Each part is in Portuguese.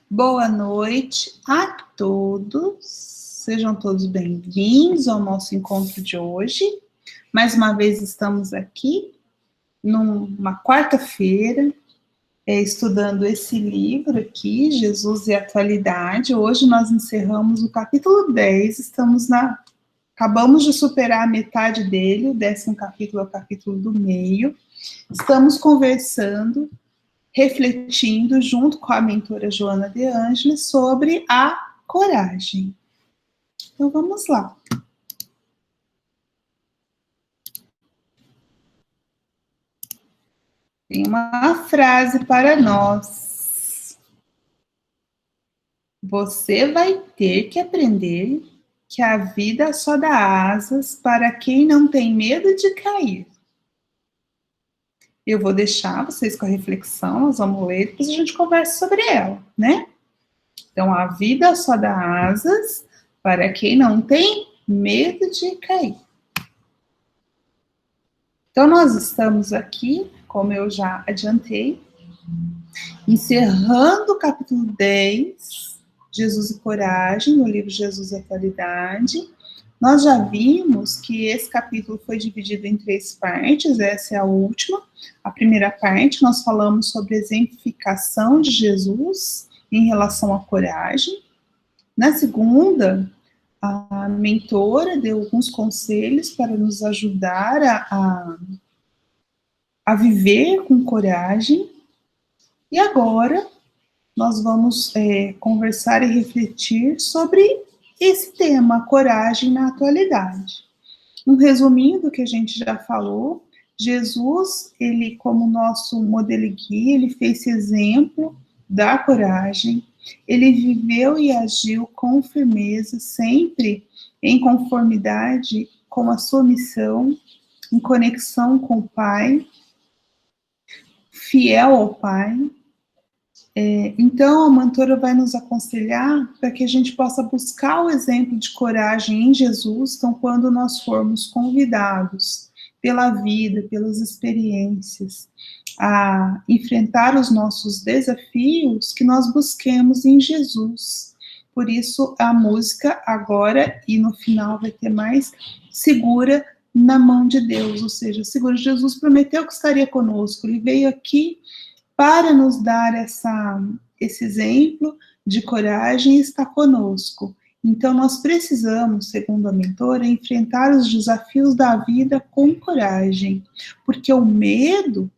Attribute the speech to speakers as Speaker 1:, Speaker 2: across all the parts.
Speaker 1: Boa noite a todos, sejam todos bem-vindos ao nosso encontro de hoje. Mais uma vez estamos aqui, numa quarta-feira, estudando esse livro aqui, Jesus e a Atualidade. Hoje nós encerramos o capítulo 10, acabamos de superar a metade dele, o 10º capítulo é o capítulo do meio. Estamos conversando, refletindo junto com a mentora Joana De Ângeles sobre a coragem. Então vamos lá. Tem uma frase para nós. Você vai ter que aprender que a vida só dá asas para quem não tem medo de cair. Eu vou deixar vocês com a reflexão, nós vamos ler, depois a gente conversa sobre ela, né? Então, a vida só dá asas para quem não tem medo de cair. Então, nós estamos aqui, como eu já adiantei, encerrando o capítulo 10, Jesus e Coragem, no livro Jesus e Atualidade. Nós já vimos que esse capítulo foi dividido em 3 partes, essa é a última. A primeira parte, nós falamos sobre a exemplificação de Jesus em relação à coragem. Na segunda, a mentora deu alguns conselhos para nos ajudar a viver com coragem. E agora, nós vamos conversar e refletir sobre esse tema, coragem na atualidade. Um resuminho do que a gente já falou, Jesus, ele como nosso modelo e guia, ele fez esse exemplo da coragem, ele viveu e agiu com firmeza, sempre em conformidade com a sua missão, em conexão com o Pai, fiel ao Pai. Então, a mentora vai nos aconselhar para que a gente possa buscar o exemplo de coragem em Jesus, então, quando nós formos convidados pela vida, pelas experiências, a enfrentar os nossos desafios, que nós busquemos em Jesus. Por isso, a música agora e no final vai ter mais, segura na mão de Deus, ou seja, segura. Jesus prometeu que estaria conosco, ele veio aqui para nos dar esse exemplo de coragem e está conosco. Então, nós precisamos, segundo a mentora, enfrentar os desafios da vida com coragem, porque o medo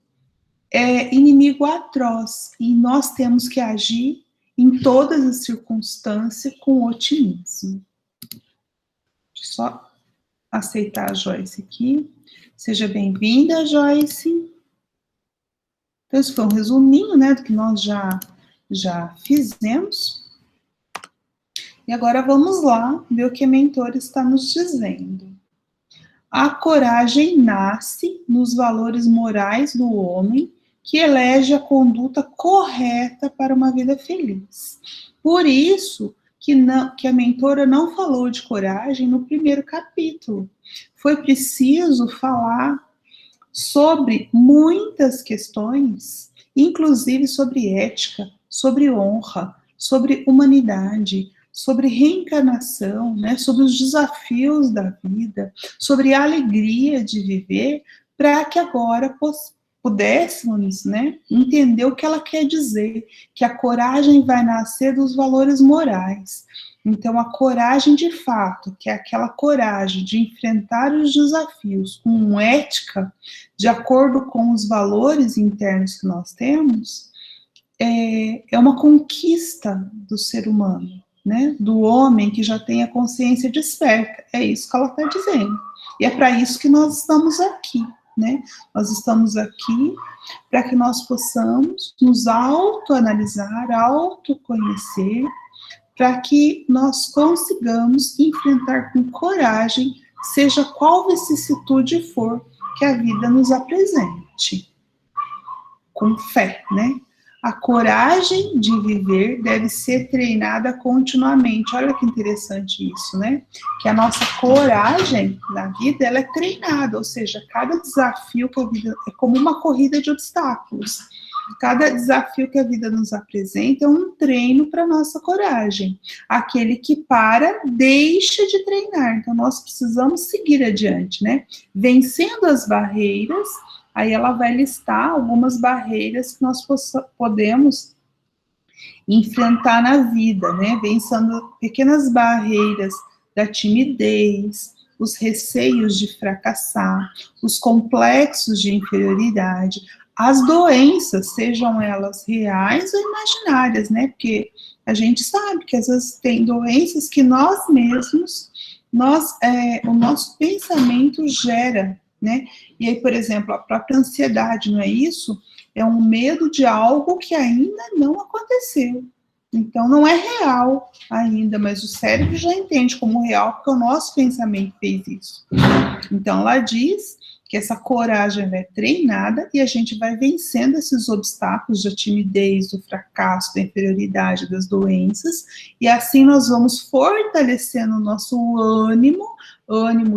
Speaker 1: é inimigo atroz e nós temos que agir em todas as circunstâncias com otimismo. Deixa eu só aceitar a Joyce aqui. Seja bem-vinda, Joyce. Então, isso foi um resuminho, né, do que nós já fizemos. E agora vamos lá ver o que a mentora está nos dizendo. A coragem nasce nos valores morais do homem que elege a conduta correta para uma vida feliz. Por isso que a mentora não falou de coragem no primeiro capítulo. Foi preciso falar sobre muitas questões, inclusive sobre ética, sobre honra, sobre humanidade, sobre reencarnação, né, sobre os desafios da vida, sobre a alegria de viver, para que agora pudéssemos, né, entender o que ela quer dizer, que a coragem vai nascer dos valores morais. Então, a coragem de fato, que é aquela coragem de enfrentar os desafios com ética, de acordo com os valores internos que nós temos, é uma conquista do ser humano, né? Do homem que já tem a consciência desperta. É isso que ela está dizendo. E é para isso que nós estamos aqui, né? Nós estamos aqui para que nós possamos nos autoanalisar, autoconhecer, para que nós consigamos enfrentar com coragem, seja qual vicissitude for que a vida nos apresente. Com fé, né? A coragem de viver deve ser treinada continuamente. Olha que interessante isso, né? Que a nossa coragem na vida, ela é treinada, ou seja, cada desafio que a vida é como uma corrida de obstáculos. Cada desafio que a vida nos apresenta é um treino para a nossa coragem. Aquele que para, deixa de treinar. Então, nós precisamos seguir adiante, né? Vencendo as barreiras, aí ela vai listar algumas barreiras que nós podemos enfrentar na vida, né? Vencendo pequenas barreiras da timidez, os receios de fracassar, os complexos de inferioridade, as doenças, sejam elas reais ou imaginárias, né? Porque a gente sabe que às vezes tem doenças que nós mesmos, o nosso pensamento gera, né? E aí, por exemplo, a própria ansiedade, não é isso? É um medo de algo que ainda não aconteceu. Então, não é real ainda, mas o cérebro já entende como real, porque o nosso pensamento fez isso. Então, ela diz que essa coragem é treinada e a gente vai vencendo esses obstáculos da timidez, do fracasso, da inferioridade, das doenças, e assim nós vamos fortalecendo o nosso ânimo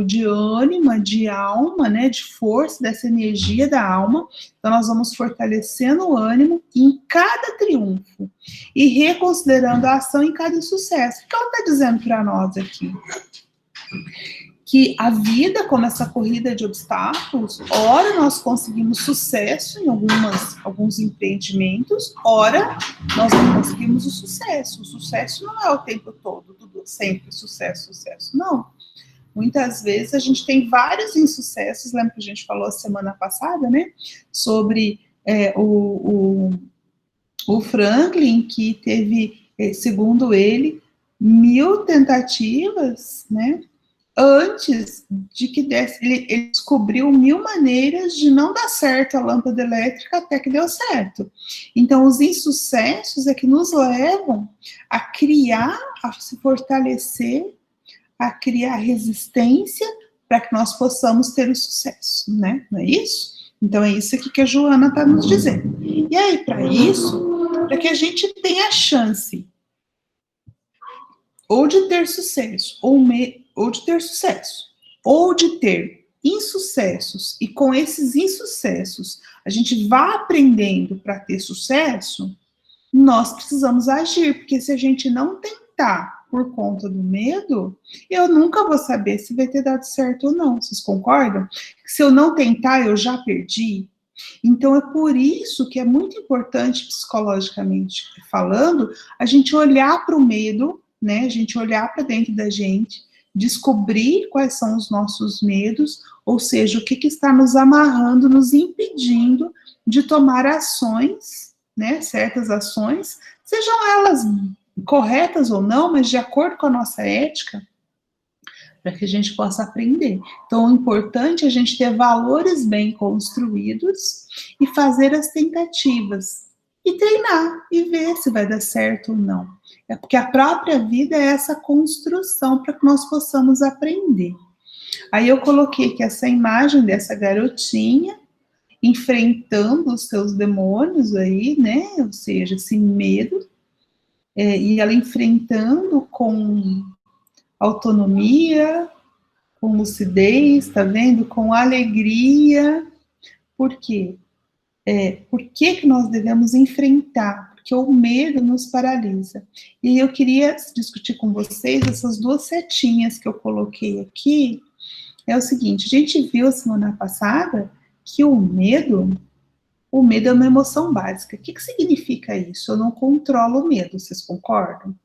Speaker 1: de ânima, de alma, né, de força, dessa energia da alma. Então, nós vamos fortalecendo o ânimo em cada triunfo e reconsiderando a ação em cada sucesso. O que ela está dizendo para nós aqui? Que a vida, como essa corrida de obstáculos, ora nós conseguimos sucesso em alguns empreendimentos, ora nós não conseguimos o sucesso. O sucesso não é o tempo todo, tudo sempre sucesso, não. Muitas vezes a gente tem vários insucessos, lembra que a gente falou a semana passada, né, sobre o Franklin, que teve, segundo ele, 1000 tentativas, né, antes de que desse, ele descobriu 1000 maneiras de não dar certo a lâmpada elétrica até que deu certo. Então, os insucessos é que nos levam a criar, a se fortalecer, a criar resistência para que nós possamos ter o sucesso, né? Não é isso? Então, é isso aqui que a Joana está nos dizendo. E aí, para isso, para que a gente tenha a chance ou de ter sucesso, ou de ter sucesso, ou de ter insucessos, e com esses insucessos a gente vai aprendendo para ter sucesso, nós precisamos agir, porque se a gente não tentar por conta do medo, eu nunca vou saber se vai ter dado certo ou não. Vocês concordam? Se eu não tentar, eu já perdi. Então, é por isso que é muito importante, psicologicamente falando, a gente olhar para o medo, né? A gente olhar para dentro da gente, descobrir quais são os nossos medos, ou seja, o que está nos amarrando, nos impedindo de tomar ações, né? Certas ações, sejam elas corretas ou não, mas de acordo com a nossa ética, para que a gente possa aprender. Então, o importante é a gente ter valores bem construídos e fazer as tentativas, e treinar, e ver se vai dar certo ou não. É porque a própria vida é essa construção para que nós possamos aprender. Aí eu coloquei aqui essa imagem dessa garotinha enfrentando os seus demônios aí, né, ou seja, esse medo, e ela enfrentando com autonomia, com lucidez, tá vendo? Com alegria. Por quê? Por que nós devemos enfrentar? Porque o medo nos paralisa. E eu queria discutir com vocês essas duas setinhas que eu coloquei aqui. É o seguinte, a gente viu a semana passada que o medo é uma emoção básica. O que significa isso? Eu não controlo o medo, vocês concordam?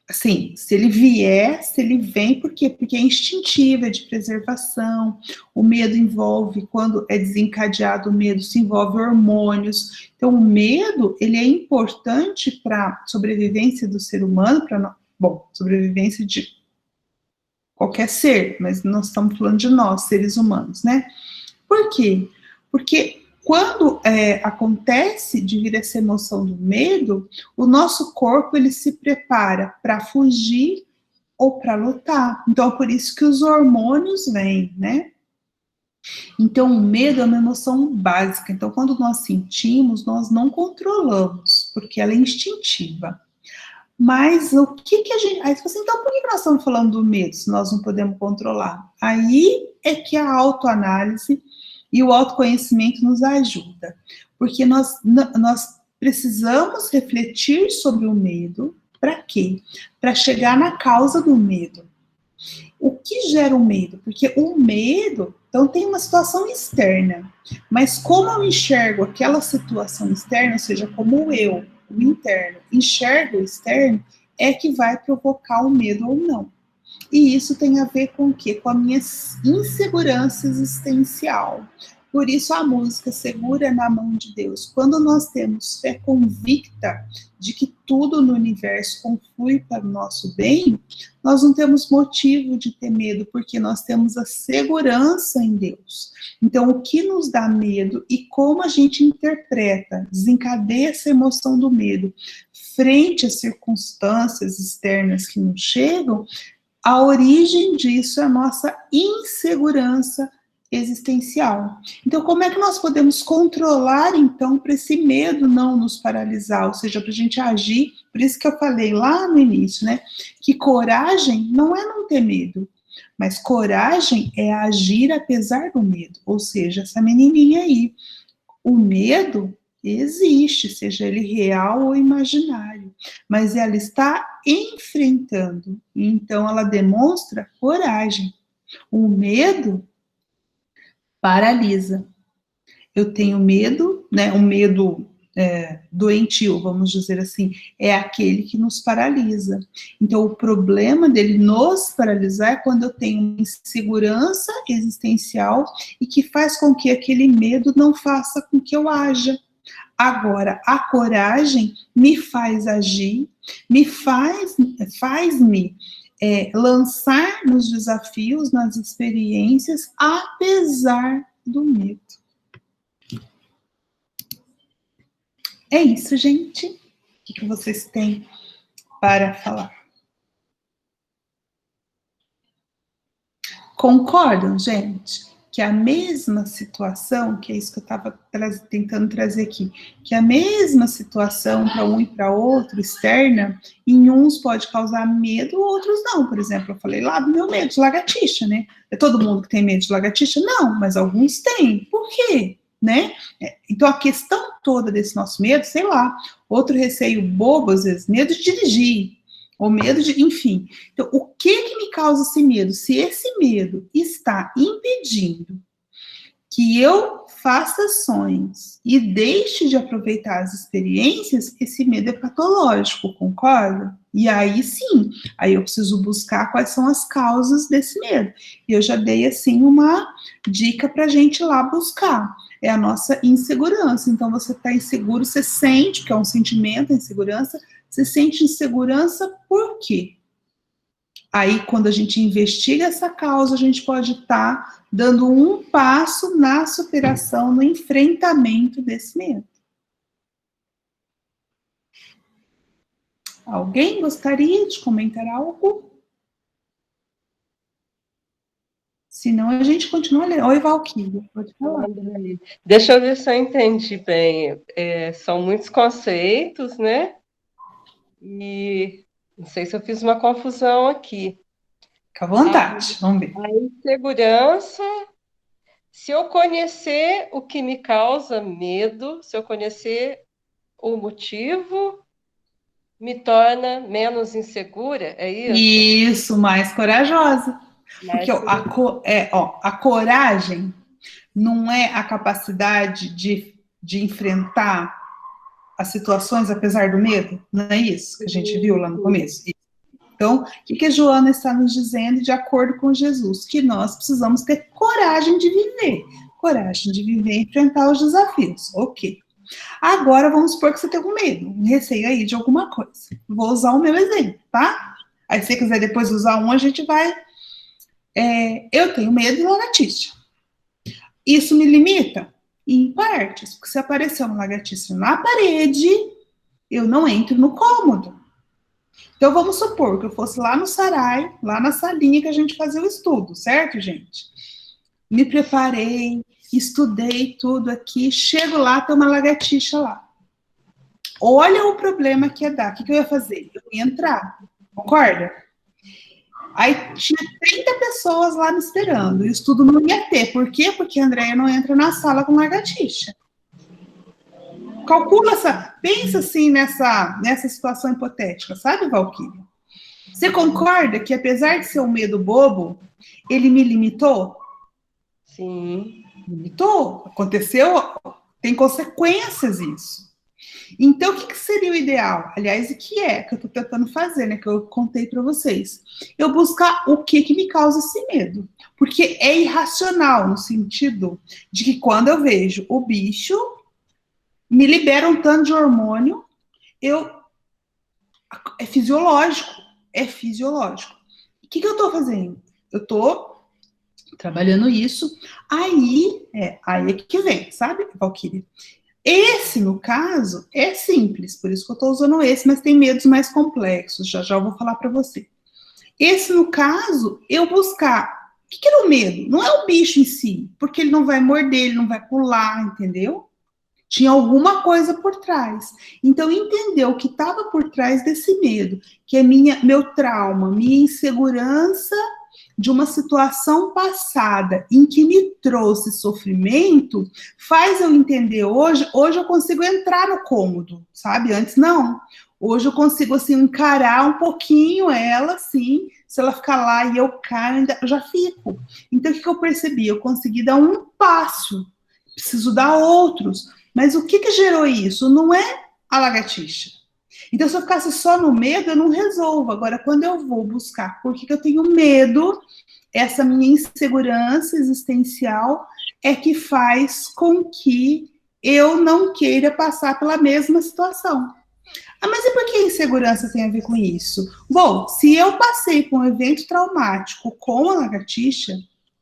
Speaker 1: Assim, se ele vem, por quê? Porque é instintivo, é de preservação, o medo envolve, quando é desencadeado o medo, se envolve hormônios. Então, o medo, ele é importante para a sobrevivência do ser humano, sobrevivência de qualquer ser, mas nós estamos falando de nós, seres humanos, né? Por quê? Porque quando acontece de vir essa emoção do medo, o nosso corpo ele se prepara para fugir ou para lutar. Então, é por isso que os hormônios vêm, né? Então, o medo é uma emoção básica. Então, quando nós sentimos, nós não controlamos, porque ela é instintiva. Mas o que a gente... Aí você fala assim, então por que nós estamos falando do medo, se nós não podemos controlar? Aí é que a autoanálise e o autoconhecimento nos ajuda. Porque nós precisamos refletir sobre o medo. Para quê? Para chegar na causa do medo. O que gera o medo? Porque o medo, então tem uma situação externa, mas como eu enxergo aquela situação externa, ou seja, como eu, o interno, enxergo o externo, é que vai provocar o medo ou não. E isso tem a ver com o quê? Com a minha insegurança existencial. Por isso a música Segura na Mão de Deus. Quando nós temos fé convicta de que tudo no universo conflui para o nosso bem, nós não temos motivo de ter medo, porque nós temos a segurança em Deus. Então, o que nos dá medo e como a gente interpreta, desencadeia essa emoção do medo frente às circunstâncias externas que nos chegam, a origem disso é a nossa insegurança existencial. Então, como é que nós podemos controlar, então, para esse medo não nos paralisar, ou seja, para a gente agir? Por isso que eu falei lá no início, né, que coragem não é não ter medo, mas coragem é agir apesar do medo, ou seja, essa menininha aí, o medo existe, seja ele real ou imaginário, mas ela está enfrentando, então ela demonstra coragem. O medo paralisa. Eu tenho medo, né? Um medo doentio, vamos dizer assim, é aquele que nos paralisa. Então, o problema dele nos paralisar é quando eu tenho uma insegurança existencial e que faz com que aquele medo não faça com que eu haja. Agora, a coragem me faz agir, me faz-me lançar nos desafios, nas experiências, apesar do medo. É isso, gente. O que vocês têm para falar? Concordam, gente? Que a mesma situação, que é isso que eu estava tentando trazer aqui, que a mesma situação para um e para outro, externa, em uns pode causar medo, outros não. Por exemplo, eu falei lá do meu medo de lagartixa, né? É todo mundo que tem medo de lagartixa? Não, mas alguns têm. Por quê? Né? Então, a questão toda desse nosso medo, sei lá, outro receio bobo, às vezes, medo de dirigir, ou medo de, enfim. Então, o que me causa esse medo? Se esse medo está impedindo que eu faça ações e deixe de aproveitar as experiências, esse medo é patológico, concorda? E aí sim, aí eu preciso buscar quais são as causas desse medo. E eu já dei, assim, uma dica para a gente ir lá buscar. É a nossa insegurança. Então, você está inseguro, você sente, que é um sentimento, a insegurança, você sente insegurança por quê? Aí, quando a gente investiga essa causa, a gente pode estar dando um passo na superação, no enfrentamento desse medo. Alguém gostaria de comentar algo? Senão a gente continua lendo. Oi, Valquíria, pode falar.
Speaker 2: Deixa eu ver se eu entendi bem. São muitos conceitos, né? E não sei se eu fiz uma confusão aqui.
Speaker 1: Fica à vontade, vamos ver.
Speaker 2: A insegurança, se eu conhecer o que me causa medo, se eu conhecer o motivo, me torna menos insegura, é isso?
Speaker 1: Isso, mais corajosa. Porque a coragem não é a capacidade de enfrentar as situações apesar do medo? Não é isso que a gente viu lá no começo? Então, o que a Joana está nos dizendo de acordo com Jesus? Que nós precisamos ter coragem de viver. Coragem de viver e enfrentar os desafios. Ok. Agora, vamos supor que você tem um medo, um receio aí de alguma coisa. Vou usar o meu exemplo, tá? Aí, se você quiser depois usar um, a gente vai... eu tenho medo de lagartixa. Isso me limita? Em partes. Porque se aparecer uma lagartixa na parede, eu não entro no cômodo. Então, vamos supor que eu fosse lá no Sarai, lá na salinha que a gente fazia o estudo, certo, gente? Me preparei, estudei tudo aqui, chego lá, tem uma lagartixa lá. Olha o problema que ia dar. O que eu ia fazer? Eu ia entrar, concorda? Aí tinha 30 pessoas lá me esperando, e o estudo não ia ter. Por quê? Porque a Andréia não entra na sala com lagartixa. calcula pensa assim nessa situação hipotética, sabe, Valquíria? Você concorda que apesar de ser um medo bobo, ele me limitou?
Speaker 2: Sim.
Speaker 1: Limitou, aconteceu, tem consequências isso. Então, o que seria o ideal? Aliás, o que eu estou tentando fazer, né? Que eu contei para vocês. Eu buscar o que me causa esse medo. Porque é irracional, no sentido de que quando eu vejo o bicho, me libera um tanto de hormônio, é fisiológico. É fisiológico. O que eu estou fazendo? Eu estou trabalhando isso. Aí é que vem, sabe, Valquíria? Esse, no caso, é simples, por isso que eu estou usando esse, mas tem medos mais complexos, já eu vou falar para você. Esse, no caso, eu buscar. O que era o medo? Não é o bicho em si, porque ele não vai morder, ele não vai pular, entendeu? Tinha alguma coisa por trás. Então, entender o que estava por trás desse medo, que é meu trauma, minha insegurança de uma situação passada em que me trouxe sofrimento, faz eu entender hoje eu consigo entrar no cômodo, sabe? Antes não. Hoje eu consigo assim encarar um pouquinho ela, assim, se ela ficar lá e eu caio, eu já fico. Então o que eu percebi? Eu consegui dar um passo, preciso dar outros. Mas o que gerou isso? Não é a lagartixa. Então, se eu ficasse só no medo, eu não resolvo. Agora, quando eu vou buscar por que eu tenho medo, essa minha insegurança existencial é que faz com que eu não queira passar pela mesma situação. Ah, mas e por que a insegurança tem a ver com isso? Bom, se eu passei por um evento traumático com a lagartixa,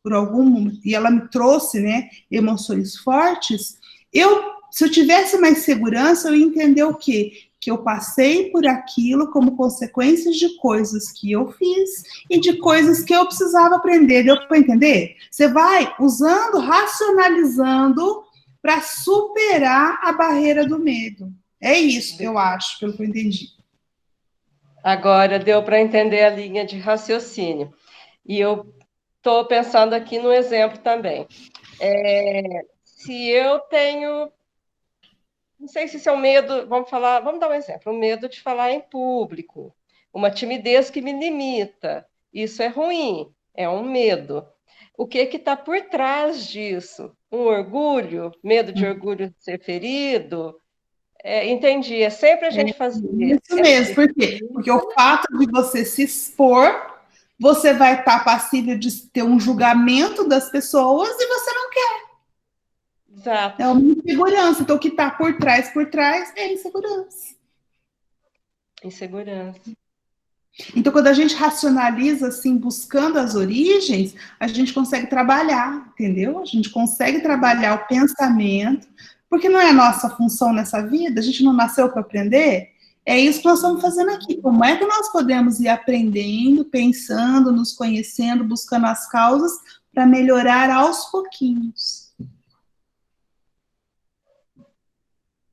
Speaker 1: por algum e ela me trouxe, né, emoções fortes, se eu tivesse mais segurança, eu ia entender o quê? Que eu passei por aquilo como consequências de coisas que eu fiz e de coisas que eu precisava aprender. Deu para entender? Você vai usando, racionalizando para superar a barreira do medo. É isso, eu acho, pelo que eu entendi.
Speaker 2: Agora deu para entender a linha de raciocínio. E eu estou pensando aqui no exemplo também. Se eu tenho, não sei se isso é um medo, vamos dar um exemplo, um medo de falar em público, uma timidez que me limita. Isso é ruim, é um medo. O que está por trás disso? Um orgulho, medo de orgulho de ser ferido? Entendi, é sempre a gente fazer
Speaker 1: Isso
Speaker 2: essa
Speaker 1: mesmo, por quê? Porque o
Speaker 2: pergunta.
Speaker 1: fato de você se expor, você vai estar passível de ter um julgamento das pessoas e você não quer. É
Speaker 2: Exato,
Speaker 1: uma insegurança. Então, o que está por trás é insegurança.
Speaker 2: insegurança.
Speaker 1: Então, quando a gente racionaliza, assim, buscando as origens, a gente consegue trabalhar, entendeu? A gente consegue trabalhar o pensamento, porque não é a nossa função nessa vida, a gente não nasceu para aprender. É isso que nós estamos fazendo aqui. Como é que nós podemos ir aprendendo, pensando, nos conhecendo, buscando as causas para melhorar aos pouquinhos?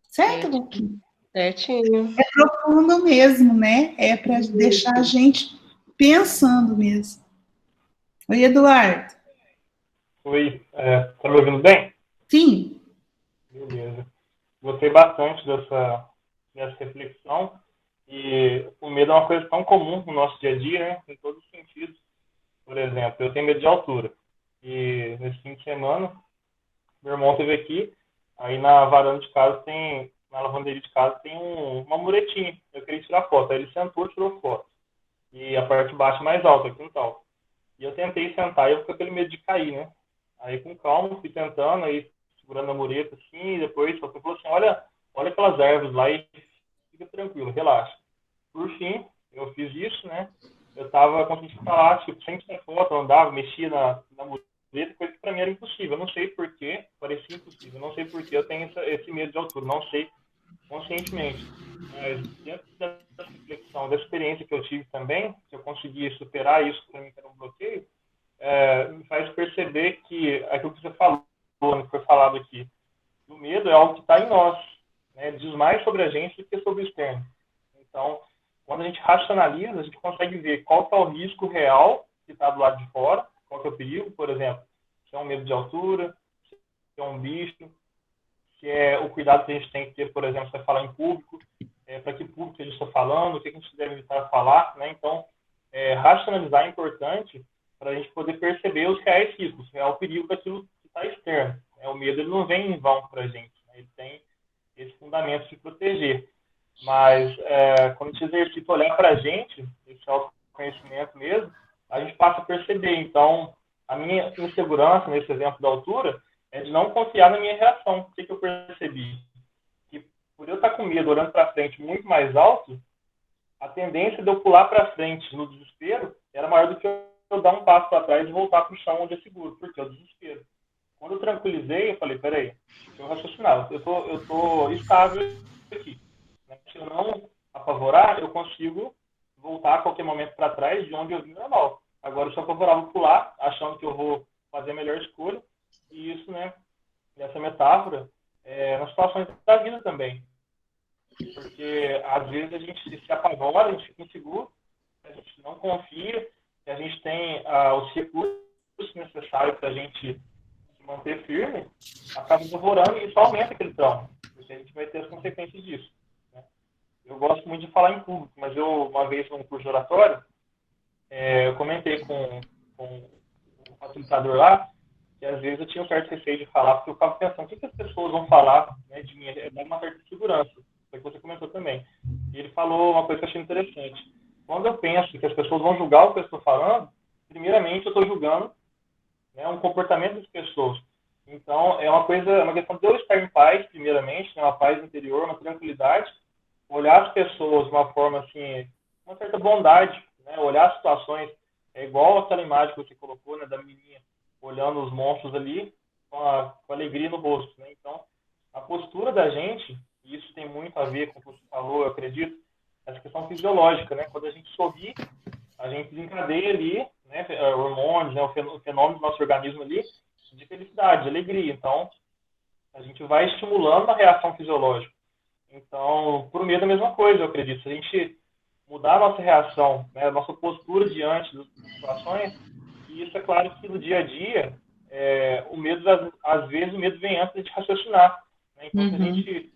Speaker 1: Certo, Luquinha?
Speaker 2: Certinho.
Speaker 1: É profundo mesmo, né? É para deixar a gente pensando mesmo. Oi, Eduardo.
Speaker 3: Oi, tá me ouvindo bem?
Speaker 1: Sim.
Speaker 3: Beleza. Gostei bastante dessa reflexão. E o medo é uma coisa tão comum no nosso dia a dia, né? Em todos os sentidos. Por exemplo, eu tenho medo de altura. E nesse fim de semana, meu irmão esteve aqui. Aí na varanda de casa na lavanderia de casa tem uma muretinha. Eu queria tirar foto. Aí ele sentou, tirou foto. E a parte de baixo é mais alta, aqui no tal. E eu tentei sentar e eu fiquei com aquele medo de cair, né? Aí com calma fui tentando, aí segurando a mureta assim, e depois só falou assim, olha aquelas árvores lá e fica tranquilo, relaxa. Por fim, eu fiz isso, né? Eu tava conseguindo falar, tipo, sem tirar foto, eu andava, mexia na mureta, coisa que pra mim era impossível. Eu não sei porquê, parecia impossível. Eu não sei porquê eu tenho esse medo de altura, não sei conscientemente. Mas dentro dessa reflexão, da experiência que eu tive também, se eu conseguir superar isso para mim que era um bloqueio, me faz perceber que aquilo que você falou, que foi falado aqui, o medo é algo que está em nós, né? Diz mais sobre a gente do que sobre o externo. Então, quando a gente racionaliza, a gente consegue ver qual é o risco real que está do lado de fora, qual é o perigo, por exemplo, se é um medo de altura, se é um bicho, que é o cuidado que a gente tem que ter, por exemplo, para falar em público, para que público a gente está falando, o que a gente deve evitar falar, né? Então, racionalizar é importante para a gente poder perceber os reais riscos, o real perigo daquilo que está externo. O medo ele não vem em vão para a gente, né? Ele tem esse fundamento de proteger. Mas, quando a gente exercita olhar para a gente, esse autoconhecimento mesmo, a gente passa a perceber. Então, a minha insegurança, nesse exemplo da altura, é de não confiar na minha reação. O que eu percebi? Que por eu estar com medo, olhando para frente muito mais alto, a tendência de eu pular para frente no desespero era maior do que eu dar um passo para trás e voltar para o chão onde é seguro, porque é o desespero. Quando eu tranquilizei, eu falei, peraí, deixa eu raciocinar, eu tô estável aqui. Se eu não apavorar, eu consigo voltar a qualquer momento para trás de onde eu vim normal. Agora, se eu apavorar, vou pular, achando que eu vou fazer a melhor escolha, e isso, né, nessa metáfora, nas situações da vida também. Porque, às vezes, a gente se apavora, a gente fica inseguro, a gente não confia, e a gente tem os recursos necessários para a gente se manter firme, acaba devorando e isso aumenta aquele trauma, porque a gente vai ter as consequências disso. Né? Eu gosto muito de falar em público, mas uma vez, num curso de oratório, eu comentei com o facilitador lá, que às vezes eu tinha um certo receio de falar, porque eu ficava pensando, o que as pessoas vão falar, né, de mim? Dá uma certa segurança, foi o que você comentou também. E ele falou uma coisa que eu achei interessante. Quando eu penso que as pessoas vão julgar o que eu estou falando, primeiramente eu estou julgando, né, um comportamento das pessoas. Então, é uma questão de eu estar em paz, primeiramente, né, uma paz interior, uma tranquilidade, olhar as pessoas de uma forma, assim, uma certa bondade, né, olhar as situações, igual aquela imagem que você colocou, né, da menininha olhando os monstros ali, com alegria no rosto, né? Então, a postura da gente, e isso tem muito a ver com o que você falou, eu acredito, essa questão fisiológica, né? Quando a gente sorri, a gente desencadeia ali, né, hormônios, né, o fenômeno do nosso organismo ali, de felicidade, de alegria. Então, a gente vai estimulando a reação fisiológica. Então, por medo é a mesma coisa, eu acredito. Se a gente mudar a nossa reação, né, a nossa postura diante das situações, e isso é claro que no dia a dia, o medo, às vezes, o medo vem antes de raciocinar. Né? Então, se a gente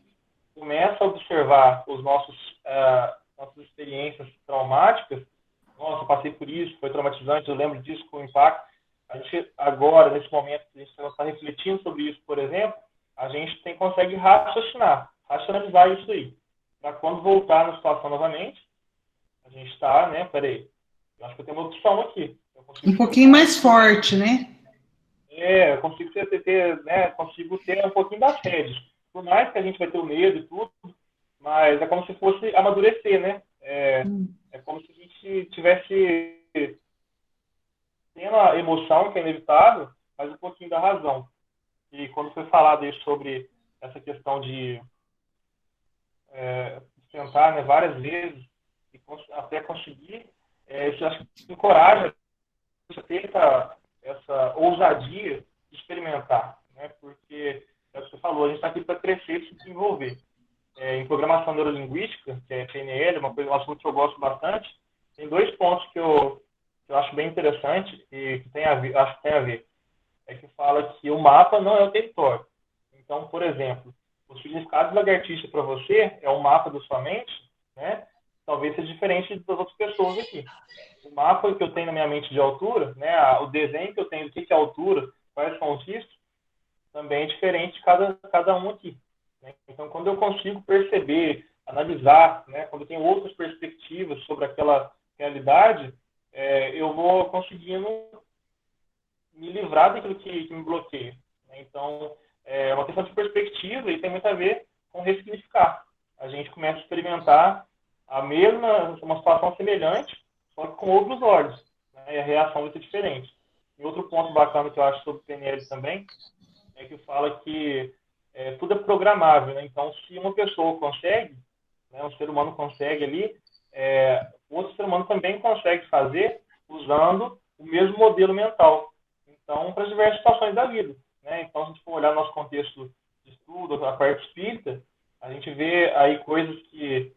Speaker 3: começa a observar nossas experiências traumáticas, nossa, passei por isso, foi traumatizante, eu lembro disso com o impacto. A gente, agora, nesse momento que a gente está refletindo sobre isso, por exemplo, a gente consegue racionalizar isso aí. Para quando voltar na situação novamente, a gente está, né, peraí, eu acho que eu tenho uma opção aqui.
Speaker 1: Um pouquinho mais forte, né?
Speaker 3: Eu consigo consigo ter um pouquinho das rédeas. Por mais que a gente vai ter o medo e tudo, mas é como se fosse amadurecer, né? É como se a gente tivesse tendo a emoção, que é inevitável, mas um pouquinho da razão. E quando foi falado aí sobre essa questão de tentar, né, várias vezes, e até conseguir, isso acho que encoraja você ter essa ousadia de experimentar, né? Porque, é o que você falou, a gente está aqui para crescer e se desenvolver. Em programação neurolinguística, que é PNL, um assunto que eu gosto bastante, tem 2 pontos que eu acho bem interessante e que acho que tem a ver. É que fala que o mapa não é o território. Então, por exemplo, o significado de lagartixa para você é o mapa da sua mente, né? Talvez seja diferente das outras pessoas aqui. O mapa que eu tenho na minha mente de altura, né, o desenho que eu tenho do que é altura, quais são os riscos, também é diferente de cada um aqui. Né? Então, quando eu consigo perceber, analisar, né, quando eu tenho outras perspectivas sobre aquela realidade, eu vou conseguindo me livrar daquilo que me bloqueia. Né? Então, é uma questão de perspectiva e tem muito a ver com ressignificar. A gente começa a experimentar uma situação semelhante, só que com outros olhos, né? E a reação vai ser diferente. E outro ponto bacana que eu acho sobre o PNL também é que fala que tudo é programável, né? Então, se uma pessoa consegue, né, um ser humano consegue ali, outro ser humano também consegue fazer usando o mesmo modelo mental. Então, para diversas situações da vida. Né? Então, se a gente for olhar nosso contexto de estudo, a parte espírita, a gente vê aí coisas que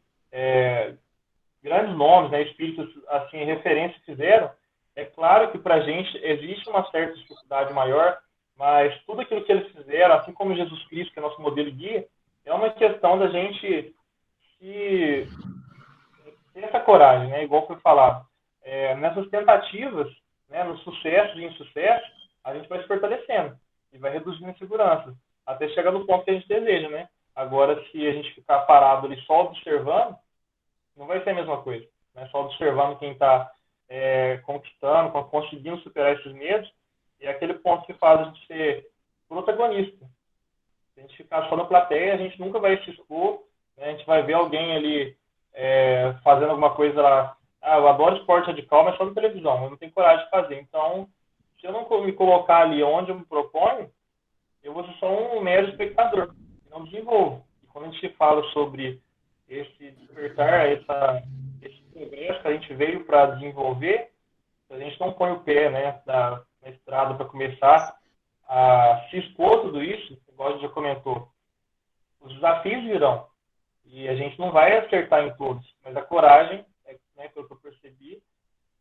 Speaker 3: grandes nomes, né, espíritos, assim, referência fizeram. É claro que para a gente existe uma certa dificuldade maior, mas tudo aquilo que eles fizeram, assim como Jesus Cristo, que é nosso modelo guia, é uma questão da gente ter essa coragem, né? Igual foi falado. Nessas tentativas, né, no sucesso e insucesso, a gente vai se fortalecendo e vai reduzindo a insegurança, até chegar no ponto que a gente deseja, né? Agora, se a gente ficar parado ali só observando, não vai ser a mesma coisa, né? Só observando quem está conquistando, conseguindo superar esses medos, e é aquele ponto que faz a gente ser protagonista. Se a gente ficar só na plateia, a gente nunca vai se expor, né? A gente vai ver alguém ali fazendo alguma coisa lá. Eu adoro esporte radical, mas só na televisão, eu não tenho coragem de fazer. Então, se eu não me colocar ali onde eu me proponho, eu vou ser só um mero espectador, e não desenvolvo. E quando a gente fala sobre esse despertar, esse progresso que a gente veio para desenvolver, se a gente não põe o pé, né, na estrada para começar a se expor tudo isso, igual a gente já comentou, os desafios virão. E a gente não vai acertar em todos, mas a coragem, né, pelo que eu percebi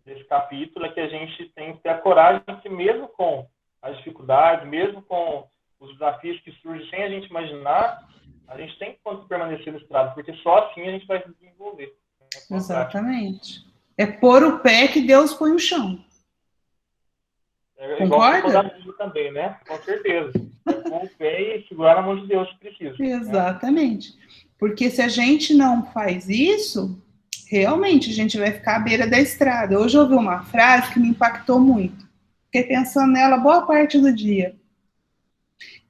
Speaker 3: desse capítulo, é que a gente tem que ter a coragem que mesmo com as dificuldades, mesmo com os desafios que surgem sem a gente imaginar, a gente tem que permanecer no estrado, porque só assim a gente vai se desenvolver. Né,
Speaker 1: Exatamente. É pôr o pé que Deus põe o chão.
Speaker 3: Igual você falou da
Speaker 1: Concorda?
Speaker 3: Bíblia também, né? Com certeza. É pôr o pé e segurar na mão de Deus se precisa.
Speaker 1: Exatamente. Né? Porque se a gente não faz isso, realmente a gente vai ficar à beira da estrada. Hoje eu ouvi uma frase que me impactou muito. Fiquei pensando nela boa parte do dia.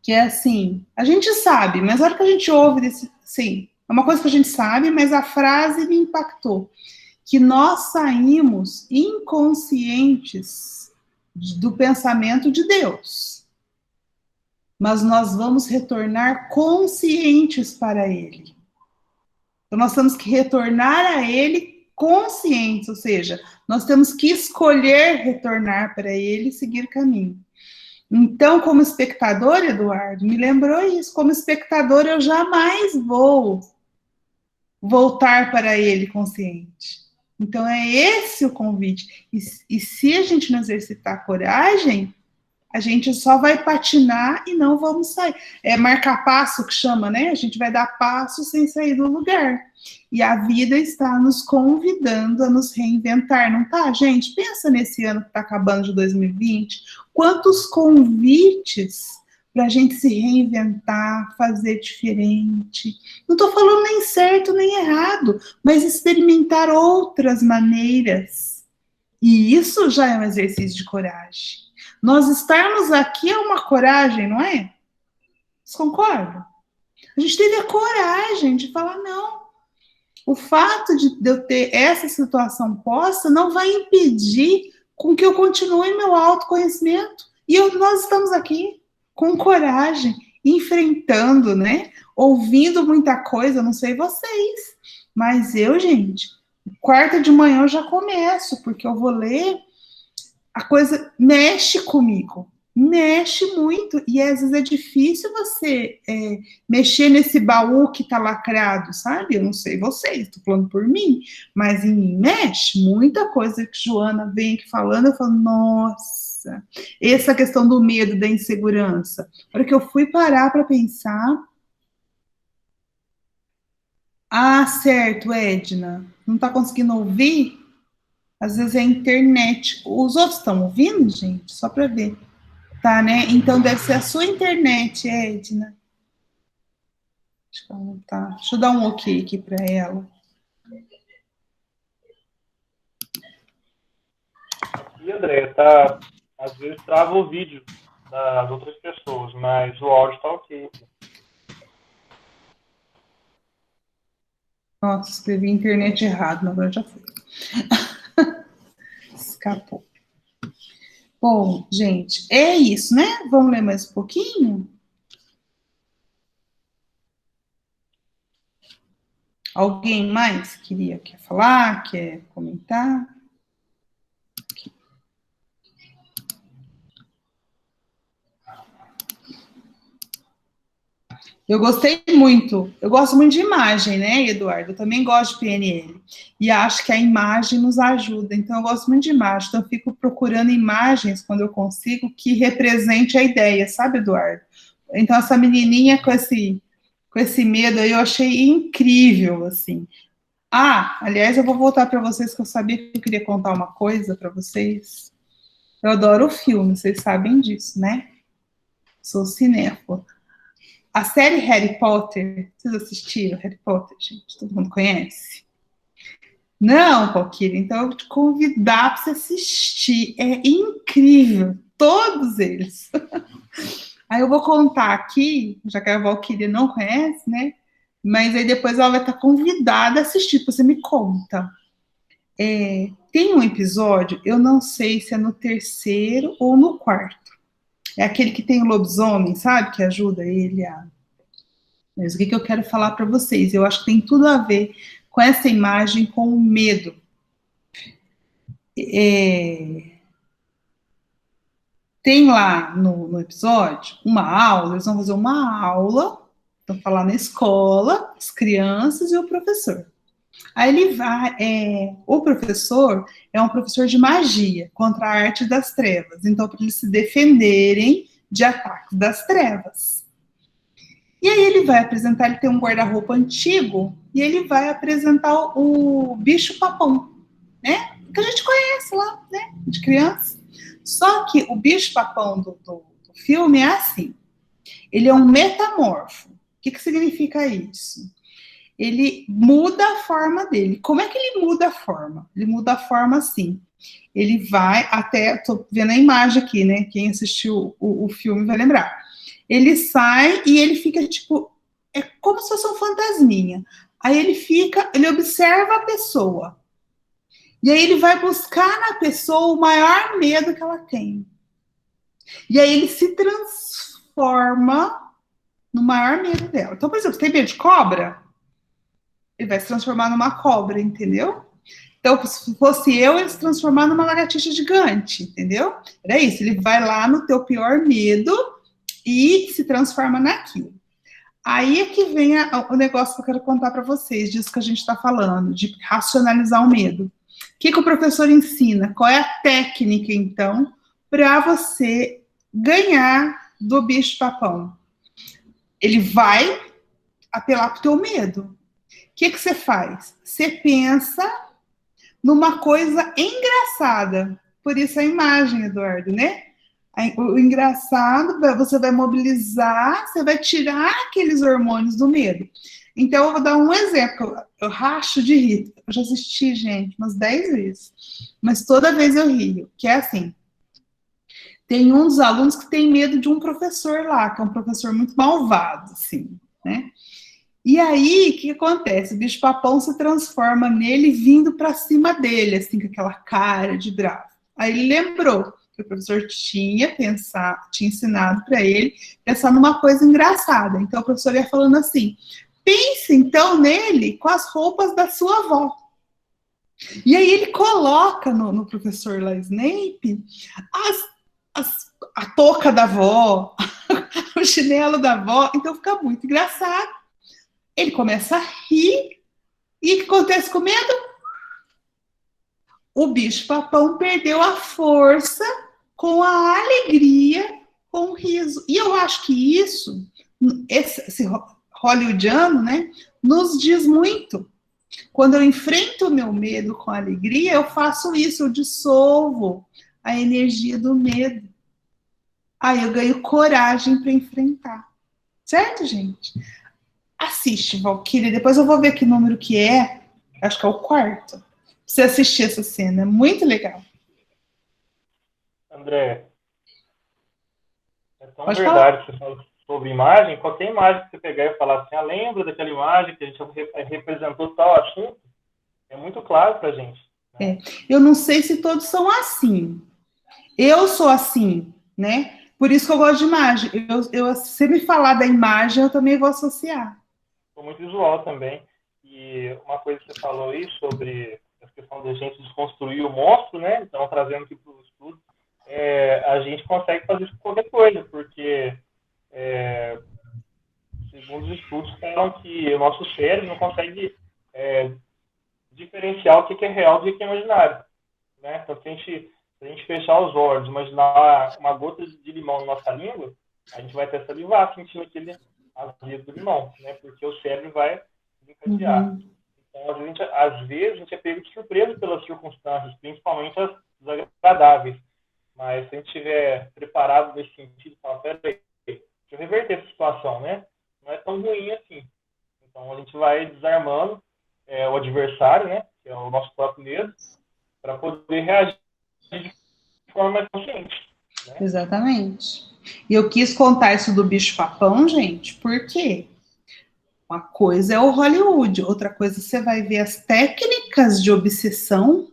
Speaker 1: Que é assim, a gente sabe, mas a hora que a gente ouve, sim, é uma coisa que a gente sabe, mas a frase me impactou. Que nós saímos inconscientes do pensamento de Deus. Mas nós vamos retornar conscientes para Ele. Então, nós temos que retornar a Ele conscientes, ou seja, nós temos que escolher retornar para Ele e seguir caminho. Então, como espectador, Eduardo, me lembrou isso. Como espectador, eu jamais vou voltar para Ele consciente. Então, é esse o convite. E se a gente não exercitar a coragem, a gente só vai patinar e não vamos sair. É marcar passo que chama, né? A gente vai dar passo sem sair do lugar. E a vida está nos convidando a nos reinventar, não tá, gente? Pensa nesse ano que está acabando de 2020, quantos convites para a gente se reinventar, fazer diferente. Não estou falando nem certo nem errado, mas experimentar outras maneiras. E isso já é um exercício de coragem. Nós estarmos aqui é uma coragem, não é? Vocês concordam? A gente teve a coragem de falar não. O fato de eu ter essa situação posta não vai impedir com que eu continue meu autoconhecimento. E nós estamos aqui com coragem, enfrentando, né? Ouvindo muita coisa, não sei vocês, mas eu, gente, quarta de manhã eu já começo, porque eu vou ler, a coisa mexe comigo, mexe muito, e às vezes é difícil você mexer nesse baú que tá lacrado, sabe? Eu não sei vocês, tô falando por mim, mas em mim mexe muita coisa que Joana vem aqui falando, eu falo, nossa, essa questão do medo, da insegurança. A hora que eu fui parar para pensar, certo, Edna, não tá conseguindo ouvir? Às vezes é a internet. Os outros estão ouvindo, gente? Só para ver. Tá, né? Então deve ser a sua internet, Edna. Acho que ela não tá. Deixa eu dar um ok aqui para ela.
Speaker 3: Aqui, André, às vezes trava o vídeo das outras pessoas, mas o áudio está ok.
Speaker 1: Nossa, escrevi internet errado, mas agora já foi. Escapou. Bom, gente, é isso, né? Vamos ler mais um pouquinho? Alguém mais quer falar, quer comentar? Eu gostei muito. Eu gosto muito de imagem, né, Eduardo? Eu também gosto de PNL. E acho que a imagem nos ajuda. Então, eu gosto muito de imagem. Então, eu fico procurando imagens, quando eu consigo, que represente a ideia, sabe, Eduardo? Então, essa menininha com esse medo aí, eu achei incrível, assim. Ah, aliás, eu vou voltar para vocês, que eu sabia que eu queria contar uma coisa para vocês. Eu adoro o filme, vocês sabem disso, né? Sou cinéfila. A série Harry Potter, vocês assistiram Harry Potter, gente? Todo mundo conhece? Não, Valquíria, então eu vou te convidar para você assistir. É incrível, todos eles. Aí eu vou contar aqui, já que a Valquíria não conhece, né? Mas aí depois ela vai estar convidada a assistir, você me conta. Tem um episódio, eu não sei se é no terceiro ou no quarto. É aquele que tem o lobisomem, sabe? Que ajuda ele a. Mas o que eu quero falar para vocês? Eu acho que tem tudo a ver com essa imagem, com o medo. Tem lá no episódio uma aula, eles vão fazer uma aula, vão falar na escola, as crianças e o professor. Aí ele vai, o professor é um professor de magia contra a arte das trevas, então para eles se defenderem de ataques das trevas. E aí ele vai apresentar, ele tem um guarda-roupa antigo, e ele vai apresentar o bicho-papão, né? Que a gente conhece lá, né? De criança. Só que o bicho-papão do filme é assim, ele é um metamorfo. O que significa isso? Ele muda a forma dele. Como é que ele muda a forma? Ele muda a forma assim. Ele vai até, tô vendo a imagem aqui, né? Quem assistiu o filme vai lembrar. Ele sai e ele fica tipo, é como se fosse um fantasminha. Aí ele fica, ele observa a pessoa. E aí ele vai buscar na pessoa o maior medo que ela tem. E aí ele se transforma no maior medo dela. Então, por exemplo, tem medo de cobra? Ele vai se transformar numa cobra, entendeu? Então, se fosse eu, ele se transformar numa lagartixa gigante, entendeu? Era isso, ele vai lá no teu pior medo e se transforma naquilo. Aí é que vem o negócio que eu quero contar para vocês, disso que a gente está falando, de racionalizar o medo. O que o professor ensina? Qual é a técnica, então, para você ganhar do bicho-papão? Ele vai apelar para o teu medo. O que você faz? Você pensa numa coisa engraçada. Por isso a imagem, Eduardo, né? O engraçado, você vai mobilizar, você vai tirar aqueles hormônios do medo. Então, eu vou dar um exemplo. Eu racho de rir. Eu já assisti, gente, umas 10 vezes. Mas toda vez eu rio. Que é assim. Tem um dos alunos que tem medo de um professor lá, que é um professor muito malvado, assim, né? E aí, o que acontece? O bicho-papão se transforma nele vindo para cima dele, assim, com aquela cara de bravo. Aí ele lembrou que o professor tinha ensinado para ele pensar numa coisa engraçada. Então, o professor ia falando assim, pense, então, nele com as roupas da sua avó. E aí ele coloca no professor lá, Snape, a touca da avó, o chinelo da avó. Então, fica muito engraçado. Ele começa a rir. E o que acontece com o medo? O bicho-papão perdeu a força com a alegria, com o riso. E eu acho que esse hollywoodiano, né, nos diz muito. Quando eu enfrento o meu medo com alegria, eu faço isso, eu dissolvo a energia do medo. Aí eu ganho coragem para enfrentar. Certo, gente? Assiste, Valquíria. Depois eu vou ver que número que é. Acho que é o quarto. Você assistir essa cena. É muito legal.
Speaker 3: André, é tão
Speaker 1: Pode
Speaker 3: verdade
Speaker 1: falar.
Speaker 3: que você falou sobre imagem. Qualquer imagem que você pegar e falar assim, lembra daquela imagem que a gente representou tal assunto? É muito claro pra gente. Né?
Speaker 1: Eu não sei se todos são assim. Eu sou assim, né? Por isso que eu gosto de imagem. Se você me falar da imagem, eu também vou associar.
Speaker 3: Sou muito visual também. E uma coisa que você falou aí sobre a questão da gente desconstruir o monstro, né? Então, trazendo aqui para o estudo, a gente consegue fazer isso com qualquer coisa, porque alguns estudos falam que o nosso cérebro não consegue diferenciar o que é real do que é imaginário, né? Então, se a gente fechar os olhos, imaginar uma gota de limão na nossa língua, a gente vai até salivar sentindo aquele azedo do limão, né? Porque o cérebro vai desencadear. Então, às vezes, a gente é pego de surpresa pelas circunstâncias, principalmente as desagradáveis. Mas se a gente estiver preparado nesse sentido, fala, peraí, deixa eu reverter essa situação, né? Não é tão ruim assim. Então, a gente vai desarmando o adversário, né? Que é o nosso próprio medo, para poder reagir de forma mais consciente. Né?
Speaker 1: Exatamente. E eu quis contar isso do bicho-papão, gente, por quê? Uma coisa é o Hollywood, outra coisa você vai ver as técnicas de obsessão